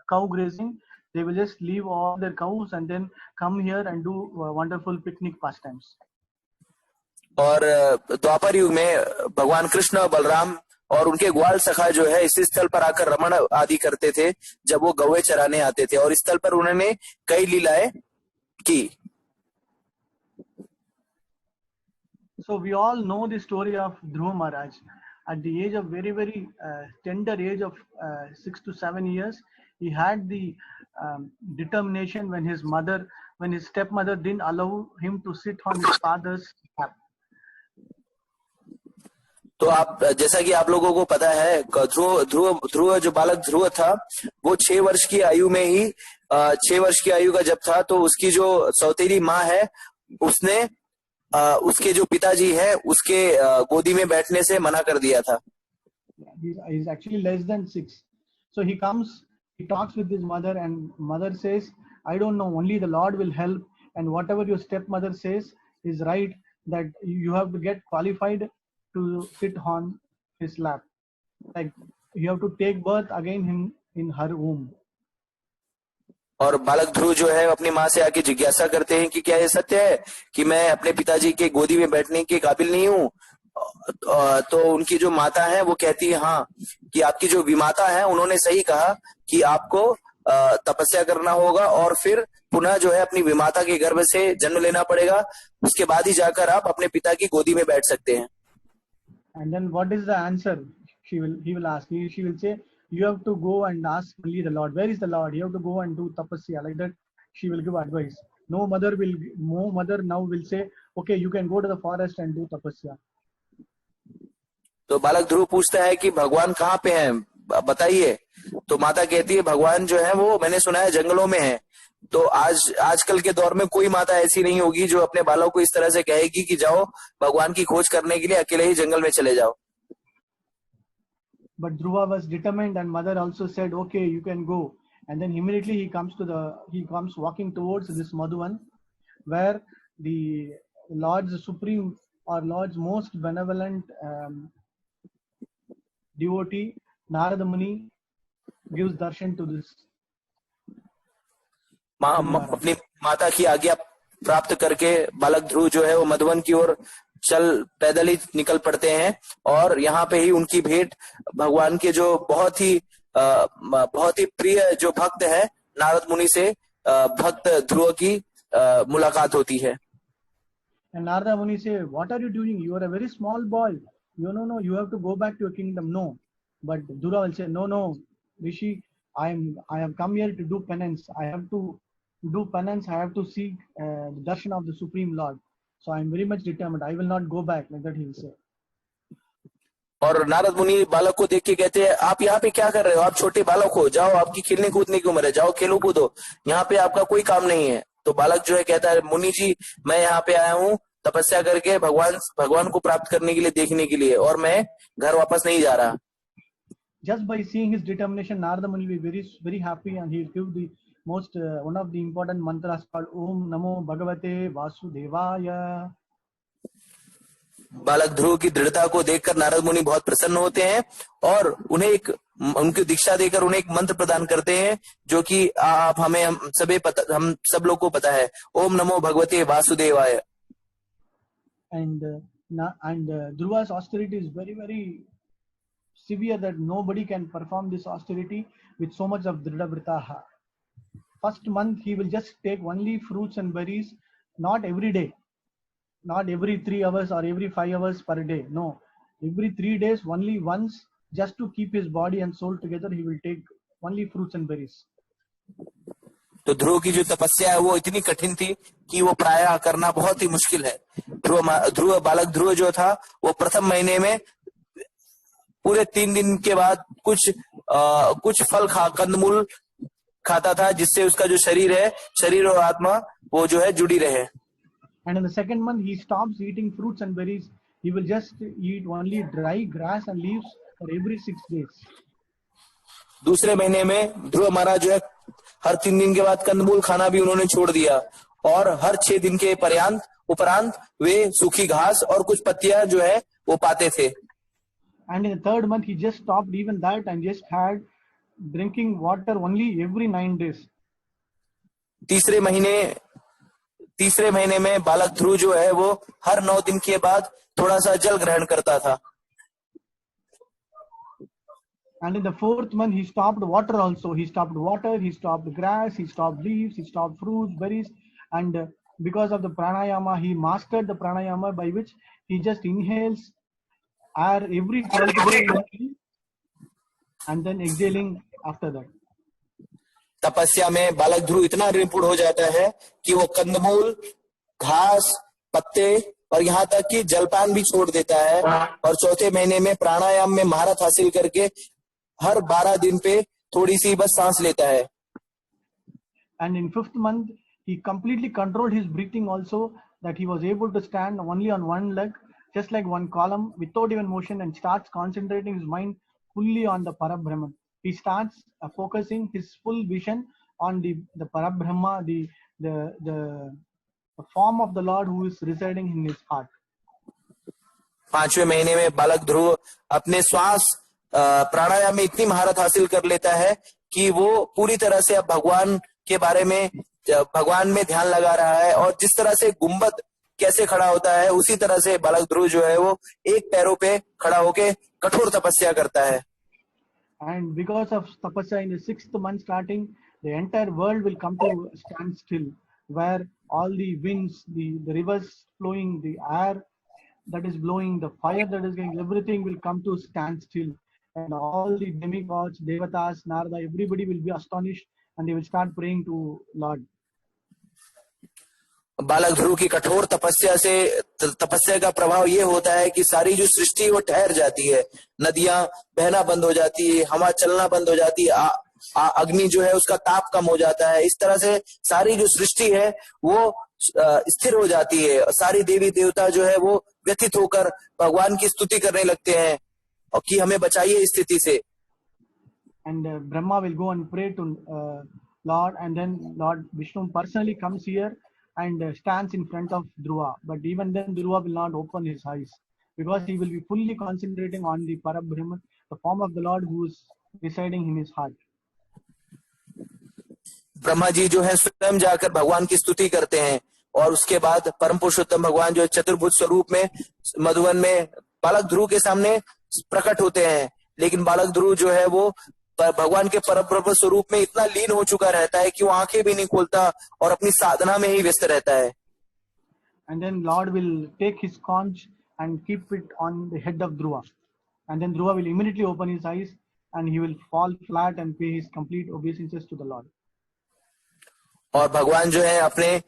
cow grazing, they will just leave all their cows and then come here and do wonderful picnic pastimes. और द्वापर युग में भगवान कृष्ण और बलराम और उनके ग्वाल सखा जो है इस स्थल पर आकर रमण आदि करते थे जब वो गौवे चराने आते थे, और इस स्थल पर उन्होंने कई लीलाएं की। So we all know the story of Dhruva Maharaj. At the age of very tender age of 6 to 7 years, he had the determination when his stepmother didn't allow him to sit on his father's lap. तो आप जैसा कि आप लोगों को पता है, ध्रुव जो बालक ध्रुव था वो 6 वर्ष की आयु में ही 6 वर्ष की आयु का जब था तो उसकी जो सौतेली माँ है उसने उसके जो पिताजी है उसके गोदी में बैठने से मना कर दिया था। He's actually less than 6. So he comes, he talks with his mother, and mother says, I don't know, only the Lord will help, and whatever your stepmother says is right, that you have to get qualified to sit on his lap. Like you have to take birth again in her womb. और बालक ध्रुव जो है अपनी माँ से आके जिज्ञासा करते हैं कि क्या ये सत्य है कि मैं अपने पिताजी के गोदी में बैठने के काबिल नहीं हूँ। तो उनकी जो माता है वो कहती है हाँ, कि आपकी जो विमाता है उन्होंने सही कहा कि आपको तपस्या करना होगा और फिर पुनः जो है अपनी विमाता के गर्भ से जन्म लेना पड़ेगा, उसके बाद ही जाकर आप अपने पिता की गोदी में बैठ सकते हैं। And then what is the answer? He will ask. She will say, you have to go and ask only the Lord. Where is the Lord? You have to go and do tapasya. Like that, she will give advice. No mother now will say, okay, you can go to the forest and do tapasya. तो बालक ध्रुव पूछता है कि भगवान कहाँ पे हैं, बताइए। तो माता कहती है भगवान जो है वो मैंने सुना है जंगलों में है। तो आजकल के दौर में कोई माता ऐसी नहीं होगी जो अपने बालों को इस तरह से कहेगी कि जाओ भगवान की खोज करने के लिए अकेले ही जंगल में चले जाओ। But Dhruva was determined, and mother also said, okay, you can go. And then immediately he comes walking towards this Madhuvan, where the Lord's supreme or Lord's most benevolent devotee, Narada Muni, gives darshan to this. अपनी माता की आज्ञा प्राप्त करके बालक ध्रुव जो है वो मधुवन की ओर पैदल ही निकल पड़ते हैं और यहाँ पे ही उनकी भेंट भगवान के जो बहुत ही प्रिय जो भक्त है नारद मुनि से भक्त ध्रुव की मुलाकात होती है। And Narada Muni say, what are you doing? You are a very small boy. No, you have to go back to your kingdom. No. But Dhruva will say, no, Rishi, I have come here to do penance. I have to do penance. I have to seek the darshan of the Supreme Lord. So I am very much determined. I will not go back. Like that he will say. और नारद मुनि बालक को देख के कहते हैं आप यहाँ पे क्या कर रहे हो, आप छोटे बालक हो, जाओ, आपकी खेलने कूदने की उम्र है, जाओ खेलो कूदो, यहाँ पे आपका कोई काम नहीं है। तो बालक जो है कहता है मुनि जी मैं यहाँ पे आया हूँ तपस्या करके भगवान को प्राप्त करने के लिए, देखने के लिए, और मैं घर वापस नहीं जा रहा। Just by seeing his determination, Narada Muni will be very, very happy, and he will give the most one of the important mantras called Om Namo Bhagavate Vasudevaya. बालक ध्रुव की दृढ़ता को देखकर नारद मुनि बहुत प्रसन्न होते हैं और उनकी दीक्षा देकर उन्हें एक मंत्र प्रदान करते हैं जो कि हम सब लोग को पता है, ओम नमो भगवते वासुदेवाय। And Dhruva's austerity is very, very severe, that nobody can perform this austerity with so much of Dridhavritaha. First month he will just take only fruits and berries, not every day, not every 3 hours or every 5 hours per day. No, every 3 days, only once, just to keep his body and soul together, he will take only fruits and berries. तो ध्रुव की जो तपस्या है वो इतनी कठिन थी कि वो प्रायः करना बहुत ही मुश्किल है। बालक ध्रुव जो था वो प्रथम महीने में पूरे 3 दिन के बाद कुछ फल कंदमूल खाता था जिससे उसका जो शरीर और आत्मा वो जो है जुड़ी रहे। And in the second month he stops eating fruits and berries. He will just eat only dry grass and leaves for every 6 days. दूसरे महीने में ध्रुव महाराज जो है हर 3 दिन के बाद कंदमूल खाना भी उन्होंने छोड़ दिया और हर 6 दिन के उपरांत वे सूखी घास और कुछ पत्तियां जो है वो पाते थे। And in the third month he just stopped even that and just had drinking water only every 9 days. तीसरे महीने में बालक ध्रुव जो है वो हर 9 दिन के बाद थोड़ा सा जल ग्रहण करता था। And in the fourth month he stopped water also. He stopped water, he stopped grass, he stopped leaves, he stopped fruits, berries, and because of the pranayama, he mastered the pranayama by which he just inhales air every 12th day and then exhaling after that. तपस्या में बालक ध्रुव इतना निपुण हो जाता है कि वो कंदमूल, घास, पत्ते और यहाँ तक कि जलपान भी छोड़ देता है और चौथे महीने में प्राणायाम में महारत हासिल करके हर 12 दिन पे थोड़ी सी बस सांस लेता है। And in 5th month he completely controlled his breathing also, that he was able to stand only on one leg, just like one column, without even motion, and starts concentrating his mind fully on the Parabrahman. He starts focusing his full vision on the Parabrahma, the form of the Lord who is residing in his heart. 5वें महीने में बालक ध्रुव अपने श्वास प्राणायाम में इतनी महारत हासिल कर लेता है कि वो पूरी तरह से अब भगवान के बारे में, भगवान में ध्यान लगा रहा है। और जिस तरह से गुंबद कैसे खड़ा होता है, उसी तरह से बालक ध्रुव जो है वो एक पैरों पे खड़ा होके कठोर तपस्या करता है। And because of tapasya in the 6th month starting, the entire world will come to stand still, where all the winds, the rivers flowing, the air that is blowing, the fire that is going, everything will come to stand still. And all the demigods, devatas, Narada, everybody will be astonished and they will start praying to Lord. बालक ध्रुव की कठोर तपस्या का प्रभाव ये होता है कि सारी जो सृष्टि वो ठहर जाती है, नदियां बहना बंद हो जाती है, हवा चलना बंद हो जाती है, अग्नि जो है उसका ताप कम हो जाता है। इस तरह से सारी जो सृष्टि है वो स्थिर हो जाती है। सारी देवी देवता जो है वो व्यथित होकर भगवान की स्तुति करने लगते हैं और कि हमें बचाइए इस स्थिति से। And Brahma will go and pray to Lord, and then Lord Vishnu personally comes here and stands in front of Dhruva. But even then Dhruva will not open his eyes because he will be fully concentrating on the Parabrahman, the form of the Lord who is residing in his heart. Brahma ji जो है स्वयं जाकर भगवान की स्तुति करते हैं और उसके बाद परम पुरुषोत्तम भगवान जो चतुर्भुज स्वरूप में मधुवन में बालक ध्रुव के सामने प्रकट होते हैं। लेकिन बालक ध्रुव जो है वो भगवान के परब्रह्म स्वरूप में इतना लीन हो चुका रहता है कि वो आंखें भी नहीं खोलता और अपनी साधना में ही व्यस्त रहता है। And then Lord will take his conch and keep it on the head of Dhruva, and then Dhruva will immediately open his eyes and he will fall flat and pay his complete obeisances to the Lord. और भगवान जो है अपने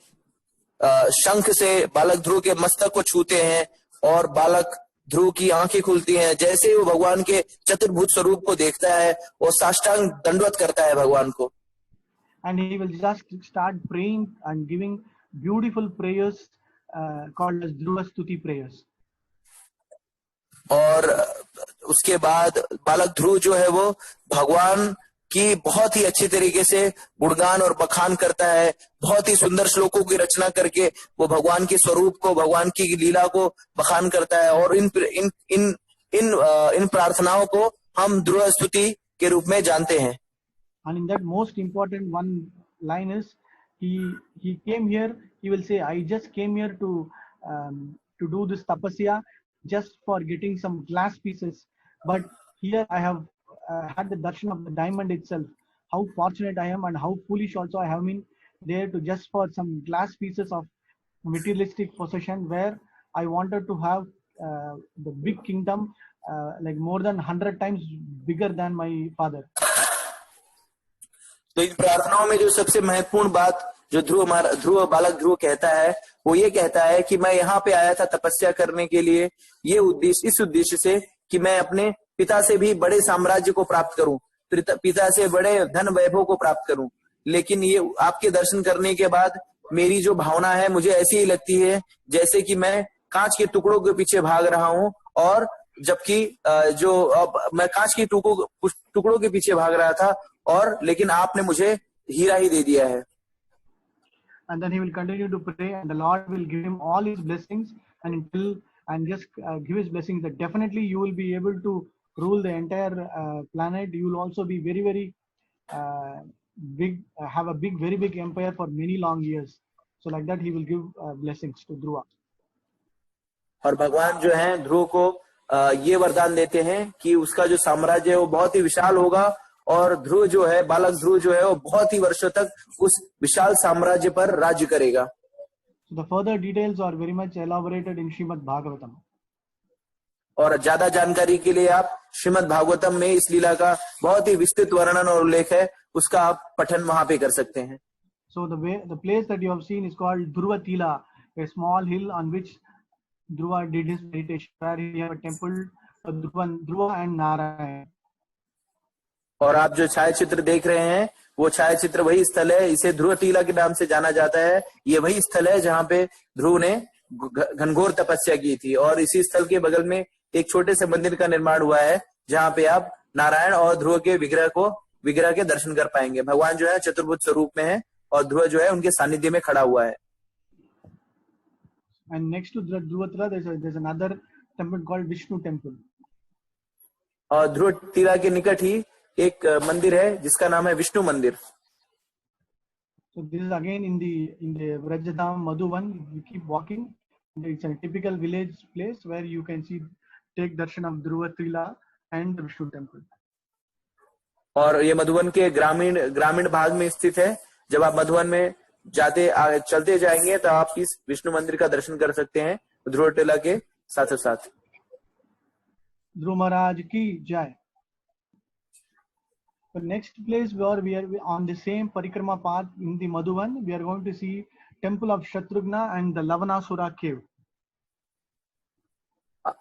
शंख से बालक ध्रुव के मस्तक को छूते हैं और बालक ध्रुव की आंखें खुलती हैं। जैसे ही वो भगवान के चतुर्भुज स्वरूप को देखता है वो साष्टांग दंडवत करता है भगवान को। And he will just start praying and giving beautiful prayers called as Dhruva Stuti prayers. और उसके बाद बालक ध्रुव जो है वो भगवान की बहुत ही अच्छी तरीके से गुणगान और बखान करता है। बहुत ही सुंदर श्लोकों की रचना करके वो भगवान के स्वरूप को, भगवान की लीला को बखान करता है। और इन प्रार्थनाओं को हम ध्रुव स्तुति के रूप में जानते हैं। And in that most important one line is he came here, he will say, I just came here to do this tapasya just for getting some glass pieces, but here I have had the darshan of the diamond itself. How fortunate I am and how foolish also I have been there to just for some glass pieces of materialistic possession, where I wanted to have the big kingdom, like more than 100 times bigger than my father. तो इन प्रार्थनाओं में जो सबसे महत्वपूर्ण बात जो बालक ध्रुव कहता है वो ये कहता है कि मैं यहाँ पे आया था तपस्या करने के लिए, ये उद्देश्य, इस उद्देश्य से कि मैं अपने पिता से भी बड़े साम्राज्य को प्राप्त करूं, पिता से बड़े धन वैभव को प्राप्त करूं। लेकिन ये आपके दर्शन करने के बाद मेरी जो भावना है मुझे ऐसी ही लगती है जैसे कि मैं कांच के टुकड़ों के पीछे भाग रहा हूं, और जबकि मैं कांच के टुकड़ों के पीछे भाग रहा था और लेकिन आपने मुझे हीरा ही दे दिया है। And then he will continue to pray and the Lord will give him all his blessings and just give his blessings that definitely you will be able to rule the entire planet. You will also be very, very big, have a very big empire for many long years. So like that he will give blessings to Dhruva. और भगवान जो है ध्रुव को ये वरदान देते हैं कि उसका जो साम्राज्य है वो बहुत ही विशाल होगा और ध्रुव जो है, बालक ध्रुव जो है वो बहुत ही वर्षों तक उस विशाल साम्राज्य पर राज्य करेगा। The further details are very much elaborated in Srimad Bhagavatam. और ज्यादा जानकारी के लिए आप श्रीमद् भागवतम में इस लीला का बहुत ही विस्तृत वर्णन और उल्लेख है, उसका आप पठन वहां पे कर सकते हैं। So the place that you have seen is called Dhruva Tila, a small hill on which Dhruva did his meditation, where he have a temple of Dhruva and Narayana. और आप जो छायाचित्र देख रहे हैं वो छायाचित्र वही स्थल है, इसे ध्रुव टीला के नाम से जाना जाता है। ये वही स्थल है जहाँ पे ध्रुव ने घनघोर तपस्या की थी, और इसी स्थल के बगल में एक छोटे से मंदिर का निर्माण हुआ है जहाँ पे आप नारायण और ध्रुव के विग्रह के दर्शन कर पाएंगे। भगवान जो है चतुर्भुज स्वरूप में है और ध्रुव जो है उनके सानिध्य में खड़ा हुआ है। And next to Dhruva Tila, there's another temple called Vishnu temple. और ध्रुव टीला के निकट ही एक मंदिर है जिसका नाम है विष्णु मंदिर। So this is again in the Vrajadham Madhuvan. You keep walking. It's a typical village place where you can take darshan of Dhruva Tila and the Vishnu temple. और ये मधुबन के ग्रामीण भाग में स्थित है। जब आप मधुबन में चलते जाएंगे तो आप इस विष्णु मंदिर का दर्शन कर सकते हैं ध्रुव टीला के साथ साथ। ध्रुव महाराज की जय। The next place where we are on the same parikrama path in the Madhuban, we are going to see temple of Shatrughna and the Lavanasura cave.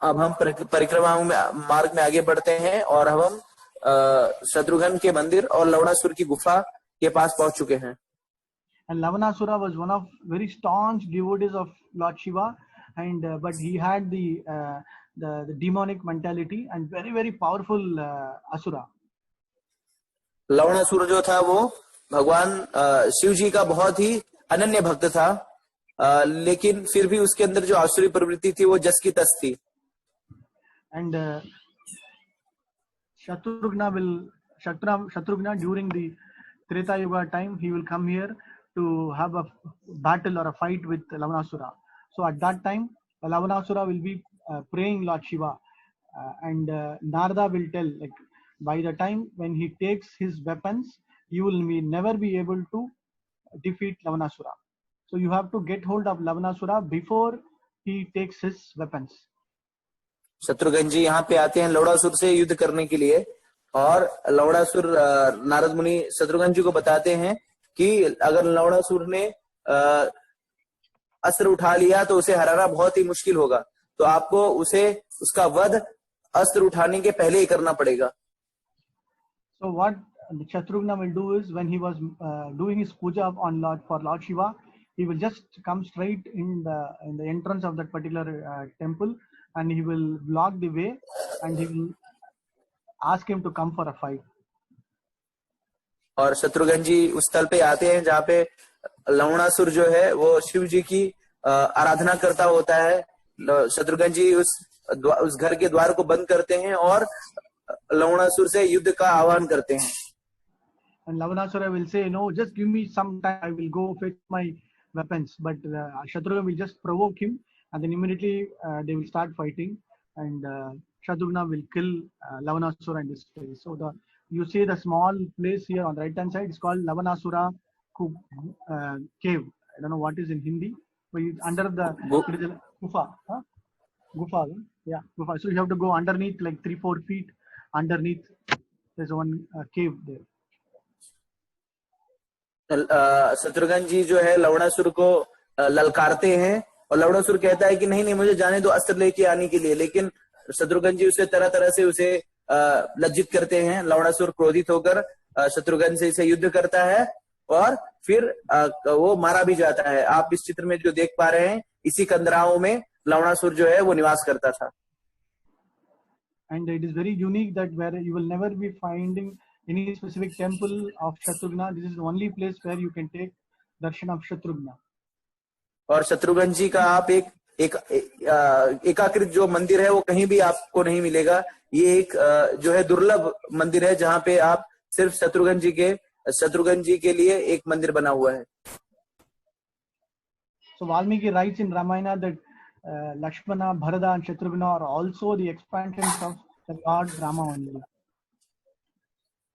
अब हम परिक्रमा मार्ग में आगे बढ़ते हैं और अब हम शत्रुघ्न के मंदिर और लवणासुर की गुफा के पास पहुंच चुके हैं। And Lavanasura was one of very staunch devotees of Lord Shiva, and but he had the demonic mentality and very powerful asura. Lavanasura जो था वो भगवान शिव जी का बहुत ही अनन्य भक्त था, लेकिन फिर भी उसके अंदर जो आसुरी प्रवृत्ति थी वो जस की तस थी। And Shatrughna during the Treta Yuga time, he will come here to have a battle or a fight with Lavanasura. So at that time, Lavanasura will be praying Lord Shiva, and Narada will tell, like, by the time when he takes his weapons, you will never be able to defeat Lavanasura. So you have to get hold of Lavanasura before he takes his weapons. Shatrughan जी यहाँ पे आते हैं लवणासुर से युद्ध करने के लिए, और लवणासुर नारद मुनि शत्रुघ्न जी को बताते हैं कि अगर लवणासुर ने अस्त्र उठा लिया तो उसे हराना बहुत ही मुश्किल होगा, तो आपको उसका वध अस्त्र उठाने के पहले ही करना पड़ेगा। So what Shatrughna will do is, when he was doing his puja for Lord Shiva, he will just come straight in the entrance of that particular temple, and he will block the way, and he will ask him to come for a fight. और शत्रुघ्न जी उस स्थल पे आते हैं जहाँ पे लवणासुर जो है वो शिव जी की आराधना करता होता है। शत्रुघ्न जी उस घर के द्वार को बंद करते हैं और लवणासुर से युद्ध का आह्वान करते हैं। And Lavanasura will say, no, just give me some time, I will go fetch my weapons. But Shatrughna will just provoke him, and then immediately they will start fighting, and Shatrughna will kill Lavanasura in this place. So you see the small place here on the right hand side is called Lavanasura cave. I don't know what is in Hindi, but under the gufa. Huh? Gufa, yeah, gufa. So you have to go underneath, like 3-4 feet underneath. There's one cave there. Shatrughan जी जो है लवणासुर को ललकारते हैं, और लवणासुर कहता है कि नहीं मुझे जाने दो अस्त्र लेके आने के लिए, लेकिन शत्रुघ्न जी उसे तरह से उसे लज्जित करते हैं। लवणासुर क्रोधित होकर शत्रुघ्न से इसे युद्ध करता है और फिर वो मारा भी जाता है। आप इस चित्र में जो देख पा रहे हैं, इसी कंदराओं में लवणासुर जो है वो निवास करता था। And it is very unique that where you will never be finding any specific temple of Shatrughna. This is the only place where you can take darshan of Shatrughna. और शत्रुघ्न जी का आप एकाकृत जो मंदिर है वो कहीं भी आपको नहीं मिलेगा। ये एक जो है दुर्लभ मंदिर है जहाँ पे आप सिर्फ शत्रुघ्न जी के लिए एक मंदिर बना हुआ है। So Valmiki writes in Ramayana that Lakshmana, Bharata and Shatrughna are also the expansions of the Lord Rama only.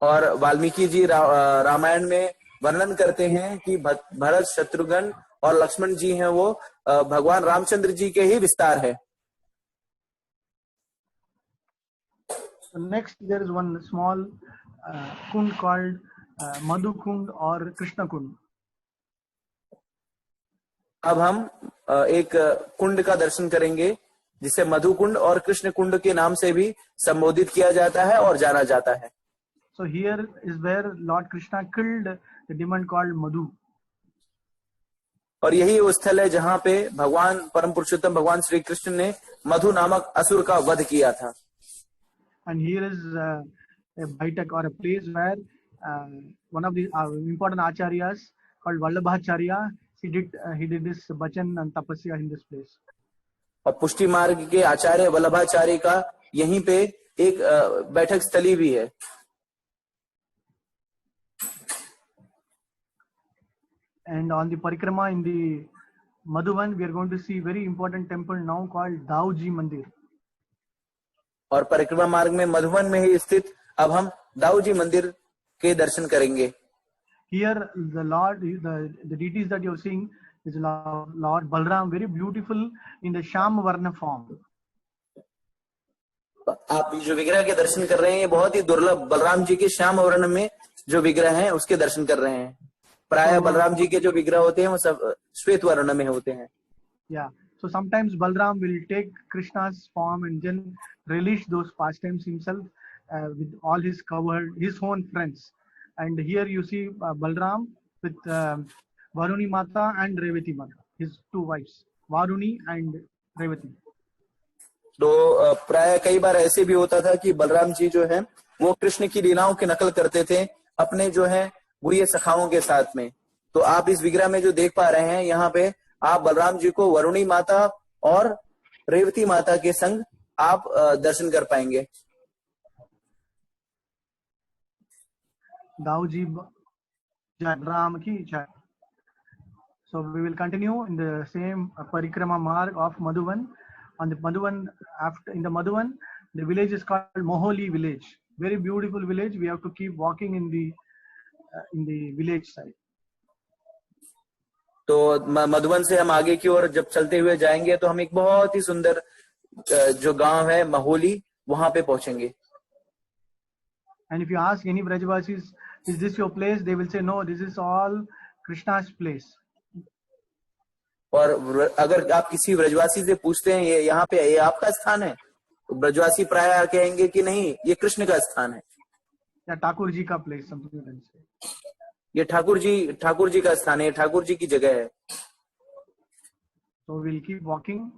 और वाल्मीकि जी रामायण में वर्णन करते हैं कि भरत, शत्रुघ्न और लक्ष्मण जी हैं वो भगवान रामचंद्र जी के ही विस्तार है। So next there is one small kund called Madhu Kund or Krishna Kund. अब हम एक कुंड का दर्शन करेंगे जिसे मधु कुंड और कृष्ण कुंड के नाम से भी संबोधित किया जाता है और जाना जाता है। So here is where Lord Krishna killed the demon called Madhu. और यही वो स्थल है जहाँ पे भगवान परम पुरुषोत्तम भगवान श्री कृष्ण ने मधु नामक असुर का वध किया था. And here is a Baitak or a place where one of the important acharyas called Vallabhacharya, he did this bhajan and tapasya in this place. और पुष्टि मार्ग के आचार्य वल्लभाचार्य का यहीं पे एक बैठक स्थली भी है. And on the parikrama in the Madhuvan, we are going to see very important temple now called Dauji Mandir. और परिक्रमा मार्ग में मधुवन में ही स्थित अब हम दाऊजी मंदिर के दर्शन करेंगे. Here the Lord, the deities that you are seeing is Lord Balram, very beautiful in the Sham Varna form. आप जो विग्रह के दर्शन कर रहे हैं ये बहुत ही दुर्लभ बलराम जी के श्याम वर्ण में जो विग्रह हैं उसके दर्शन कर रहे हैं. प्राय बलराम जी के जो विग्रह होते हैं वो सब श्वेत वर्ण में होते हैं. Yeah. So sometimes Balram will take Krishna's form and then relish those pastimes himself with all his own friends. And here you see Balram with Varuni Mata and Revati Mata, his two wives, Varuni and Revati. तो प्राय कई बार ऐसे भी होता था कि बलराम जी जो है वो कृष्ण की लीलाओं की नकल करते थे अपने जो है गुह्य सखाओं के साथ में. तो आप इस विग्रह में जो देख पा रहे हैं यहाँ पे आप बलराम जी को वरुणी माता और रेवती माता के संग आप दर्शन कर पाएंगे. Dauji Ram ki jai. So we will continue in the same parikrama marg of Madhuvan. On the Madhuvan, in the Madhuvan, the village is called Moholi village. Very beautiful village. We have to keep walking in the village side. तो मधुबन से हम आगे की ओर जब चलते हुए जाएंगे तो हम एक बहुत ही सुंदर जो गांव है महोली वहां पे पहुंचेंगे. And if you ask any Brajvasis, is this your place? They will say, no, this is all Krishna's place. और अगर आप किसी ब्रजवासी से पूछते हैं ये यहाँ पे ये आपका स्थान है तो ब्रजवासी प्राय कहेंगे कि नहीं ये कृष्ण का स्थान है. या ठाकुर जी का place, something like that. ये ठाकुर जी का स्थान है, ठाकुर जी की जगह है. So we'll keep walking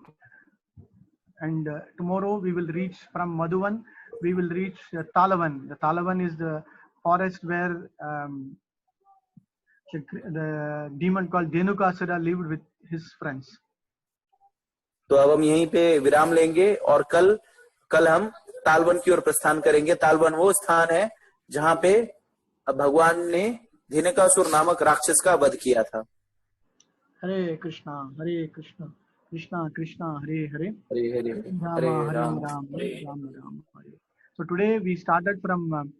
and tomorrow we will reach from Madhuvan, we will reach Talavan. The Talavan is the forest where the demon called Dhenukasura lived with his friends. तो अब हम यहीं पे विराम लेंगे और कल हम तालवन की ओर प्रस्थान करेंगे. तालवन वो स्थान है जहाँ पे भगवान ने धेनुकासुर नामक राक्षस का वध किया था. हरे कृष्णा कृष्णा कृष्णा हरे हरे हरे हरे हरे राम राम राम हरे. So today we started from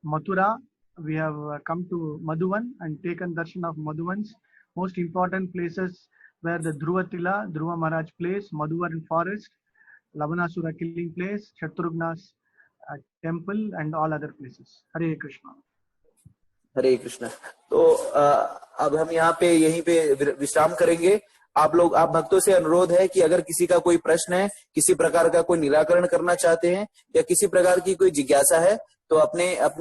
Mathura. We have come to Madhuvan and taken darshan of Madhuvan's most important places where the Dhruva Maharaj place, Madhuvan forest, Lavanasura killing place, Shatrugna's temple and all other places. Hare Krishna. हरे कृष्ण. तो अब हम यहाँ पे यहीं पे विश्राम करेंगे. आप भक्तों से अनुरोध है कि अगर किसी का कोई प्रश्न है, किसी प्रकार का कोई निराकरण करना चाहते हैं या किसी प्रकार की कोई जिज्ञासा है तो अपने ऐप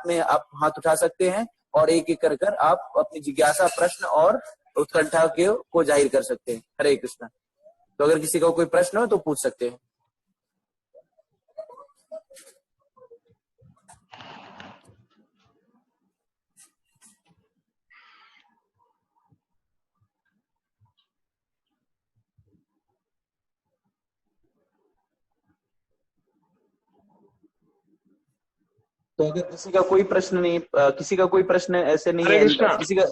में आप हाथ उठा सकते हैं और एक एक कर आप अपनी जिज्ञासा प्रश्न और उत्कंठा को जाहिर कर सकते हैं. हरे कृष्ण. तो अगर किसी का कोई प्रश्न हो तो पूछ सकते हैं. तो अगर किसी का कोई प्रश्न ऐसे नहीं है, किसी का.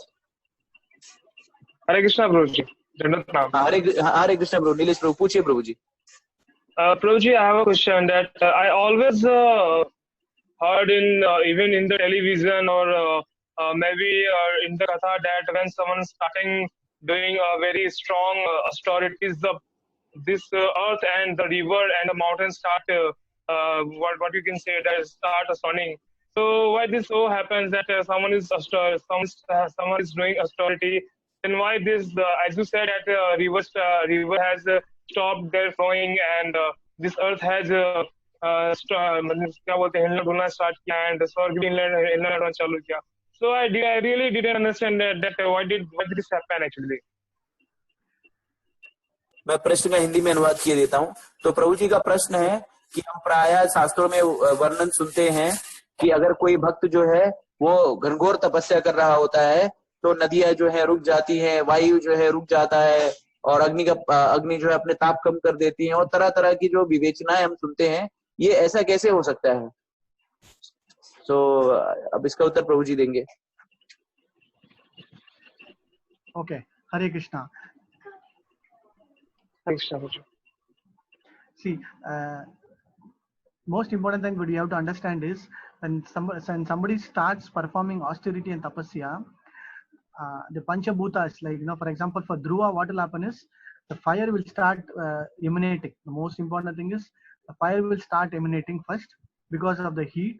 हरे कृष्णा प्रभु जी. हरे कृष्णा प्रभु. नीलेश प्रभु पूछिए प्रभु जी. प्रभु जी, I have a question that I always heard in even in the television or maybe in the katha that when someone is starting doing a very strong austerities, this earth and the river and the mountains start what you can say that start sunning. So why this so happens that someone is doing austerity, then why this as you said that river has stopped their flowing and this earth has क्या बोलते हैं, हिलना डुलना start किया and स्वर्ग भी हिलना डुलना चालू किया. So I really didn't understand that why did this happen actually. मैं प्रश्न का हिंदी में अनुवाद किए देता हूँ. तो प्रभु जी का प्रश्न है कि हम प्रायः शास्त्रों में वर्णन सुनते हैं कि अगर कोई भक्त जो है वो घनघोर तपस्या कर रहा होता है तो नदियां जो है रुक जाती हैं, वायु जो है रुक जाता है और अग्नि जो है अपने ताप कम कर देती है और तरह तरह की जो विवेचनाएं हम सुनते हैं, ये ऐसा कैसे हो सकता है? तो अब इसका उत्तर प्रभु जी देंगे. Okay, Hare Krishna. Thanks, Prabhuji. See, most important thing what you have to understand is when somebody starts performing austerity and tapasya, the Panchabhutas, like, for example, for Dhruva, what will happen is the fire will start emanating. The most important thing is the fire will start emanating first because of the heat,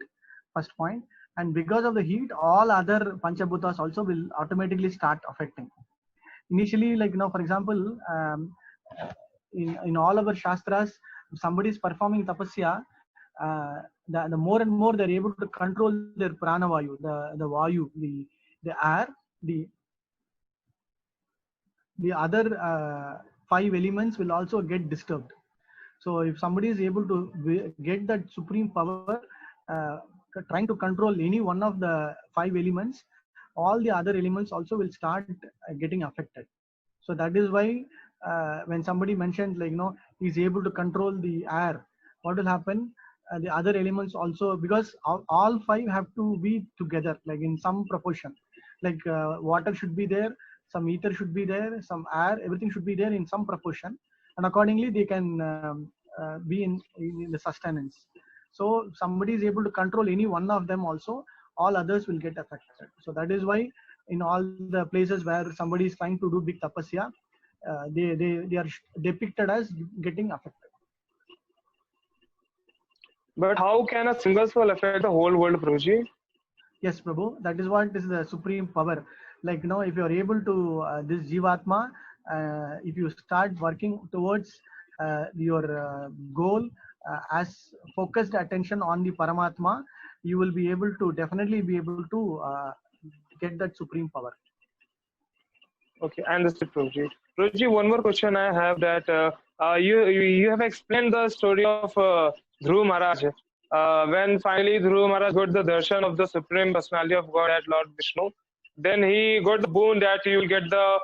first point. And because of the heat, all other Panchabhutas also will automatically start affecting. Initially, like, for example, in all our Shastras, if somebody is performing tapasya, the more and more they're able to control their pranavayu, the vayu, the air, the other 5 elements will also get disturbed. So if somebody is able to get that supreme power, trying to control any one of the 5 elements, all the other elements also will start getting affected. So that is why when somebody mentioned, like, he's able to control the air, what will happen? The other elements also, because all 5 have to be together, like in some proportion. Like water should be there, some ether should be there, some air, everything should be there in some proportion, and accordingly they can be in the sustenance. So if somebody is able to control any one of them also, all others will get affected. So that is why in all the places where somebody is trying to do big tapasya, they are depicted as getting affected. But how can a single soul affect the whole world, Prabhuji? Yes, Prabhu, that is what is the supreme power. Like, if you are able to, this Jivatma, if you start working towards your goal as focused attention on the Paramatma, you will be able to definitely be able to get that supreme power. Okay, understood, Prabhuji. Prabhuji, one more question I have, that you have explained the story of Dhruv Maharaj. When finally Dhruv Maharaj got the darshan of the Supreme Personality of God at Lord Vishnu, then he got the boon that you will get the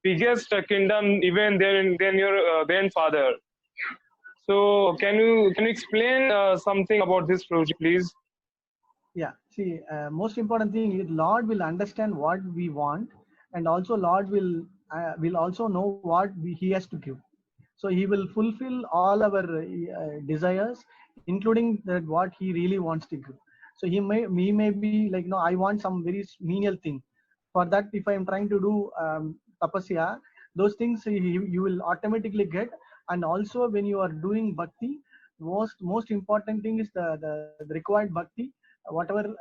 biggest kingdom even than your grandfather. So can you explain something about this, Prabhuji, please? Yeah, see, most important thing is Lord will understand what we want, and also Lord will also know what he has to give. So he will fulfill all our desires, including that what he really wants to give. So he may be like, I want some very menial thing. For that, if I am trying to do tapasya, those things you will automatically get. And also when you are doing bhakti, most important thing is the required bhakti, whatever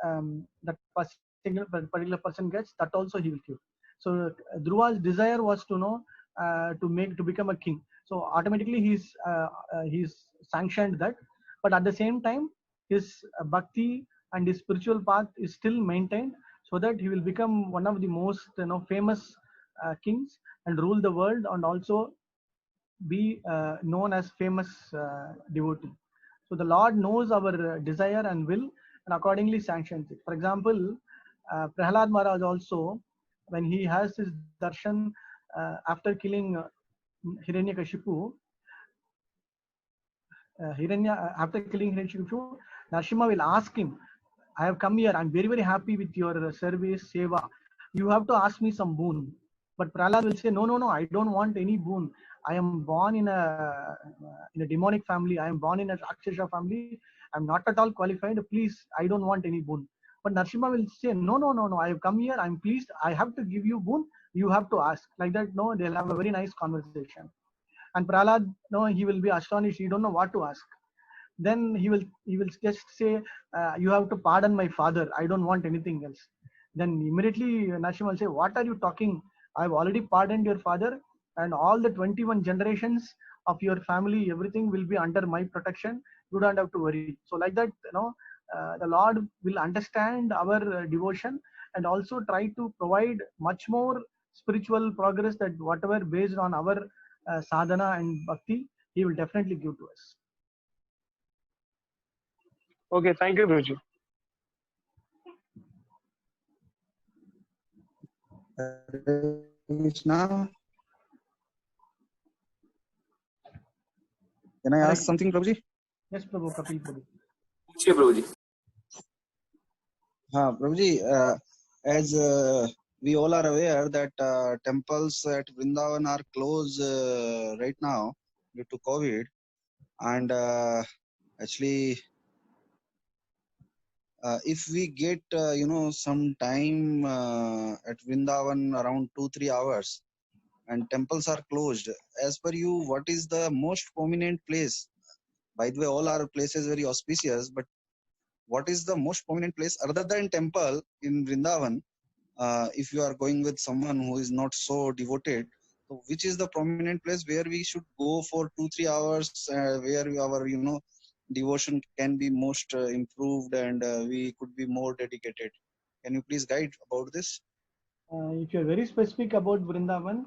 that particular person gets, that also he will give. So Dhruva's desire was to know to become a king. So automatically he's sanctioned that, but at the same time his bhakti and his spiritual path is still maintained, so that he will become one of the most famous kings and rule the world, and also be known as famous devotee. So the Lord knows our desire and will, and accordingly sanctions it. For example, Prahlad Maharaj also, when he has his darshan after killing Hiranyakashipu, after killing Hiranyakashipu, Narasimha will ask him, I have come here, I'm very, very happy with your service, seva. You have to ask me some boon. But Prahlad will say, no, I don't want any boon. I am born in a demonic family. I am born in a Rakshasa family. I'm not at all qualified. Please, I don't want any boon. But Narasimha will say, no, I have come here. I'm pleased. I have to give you boon. You have to ask. Like that, no, they'll have a very nice conversation. And Prahlad, no, he will be astonished. He don't know what to ask. Then he will just say, you have to pardon my father. I don't want anything else. Then immediately Narasimha will say, what are you talking? I've already pardoned your father, and all the 21 generations of your family, everything will be under my protection. You don't have to worry. So like that, the Lord will understand our devotion and also try to provide much more spiritual progress, that whatever based on our sadhana and bhakti, He will definitely give to us. Okay, thank you, Prabhuji. Hare Krishna. Can I Hare ask something, Prabhuji? Yes, Prabhu, Kapil Prabhu. पूछिए प्रभु जी। हाँ, Prabhuji, as we all are aware that temples at Vrindavan are closed right now due to COVID, and actually, if we get some time at Vrindavan around 2-3 hours, and temples are closed, as per you, what is the most prominent place? By the way, all are places very auspicious, but what is the most prominent place other than temple in Vrindavan? If you are going with someone who is not so devoted, so which is the prominent place where we should go for 2-3 hours, where our devotion can be most improved, and we could be more dedicated? Can you please guide about this? If you're very specific about Vrindavan,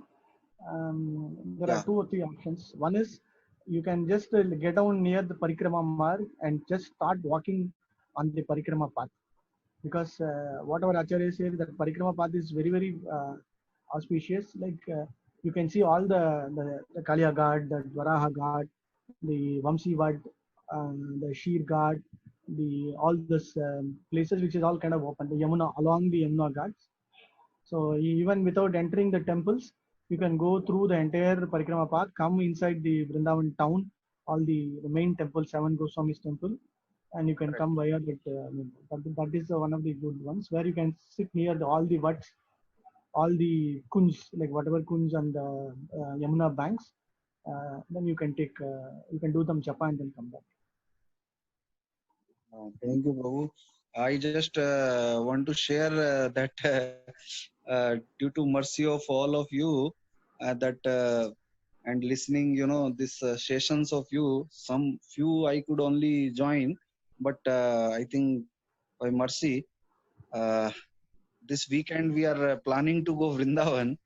there are Yeah. 2 or 3 options. One is you can just get down near the Parikrama Marg and just start walking on the Parikrama path. Because whatever Acharya said, that Parikrama path is very, very auspicious. Like you can see all the Kaliya Ghat, the Dwaraha Ghat, the Vamsi Vad, the Sheer Ghat, all those places which is all kind of open. The Yamuna, along the Yamuna Ghats. So even without entering the temples, you can go through the entire Parikrama path, come inside the Vrindavan town, all the main temples, 7 Goswamis temple, and you can Correct. come via that. That is one of the good ones, where you can sit near all the vats, all the kunj, like whatever kunj on the Yamuna banks. Then you can do them japa and then come back. Thank you, Prabhu. I just want to share that due to mercy of all of you, that and listening, this sessions of you, some few I could only join, but I think by mercy, this weekend we are planning to go Vrindavan.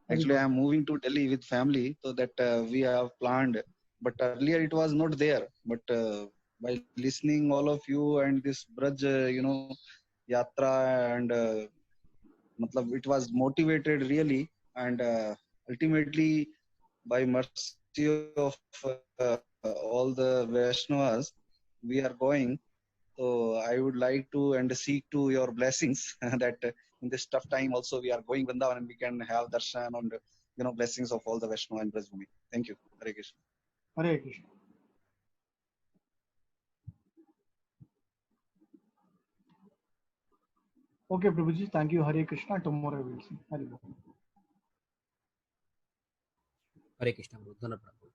Very Actually, good. I am moving to Delhi with family, so that we have planned. But earlier it was not there. But by listening all of you and this Braj, yatra, and matlab it was motivated really, and ultimately by mercy of all the Vaishnavas, we are going. So I would like to and seek to your blessings that in this tough time also we are going Vrindavan and we can have darshan and blessings of all the Vaishnava and Brajbhumi. Thank you. Hare Krishna. Hare Krishna. Okay, Prabhuji, thank you. Hare Krishna. Tomorrow we will see. Hare Krishna. हरे कृष्ण, बहुत धन्यवाद।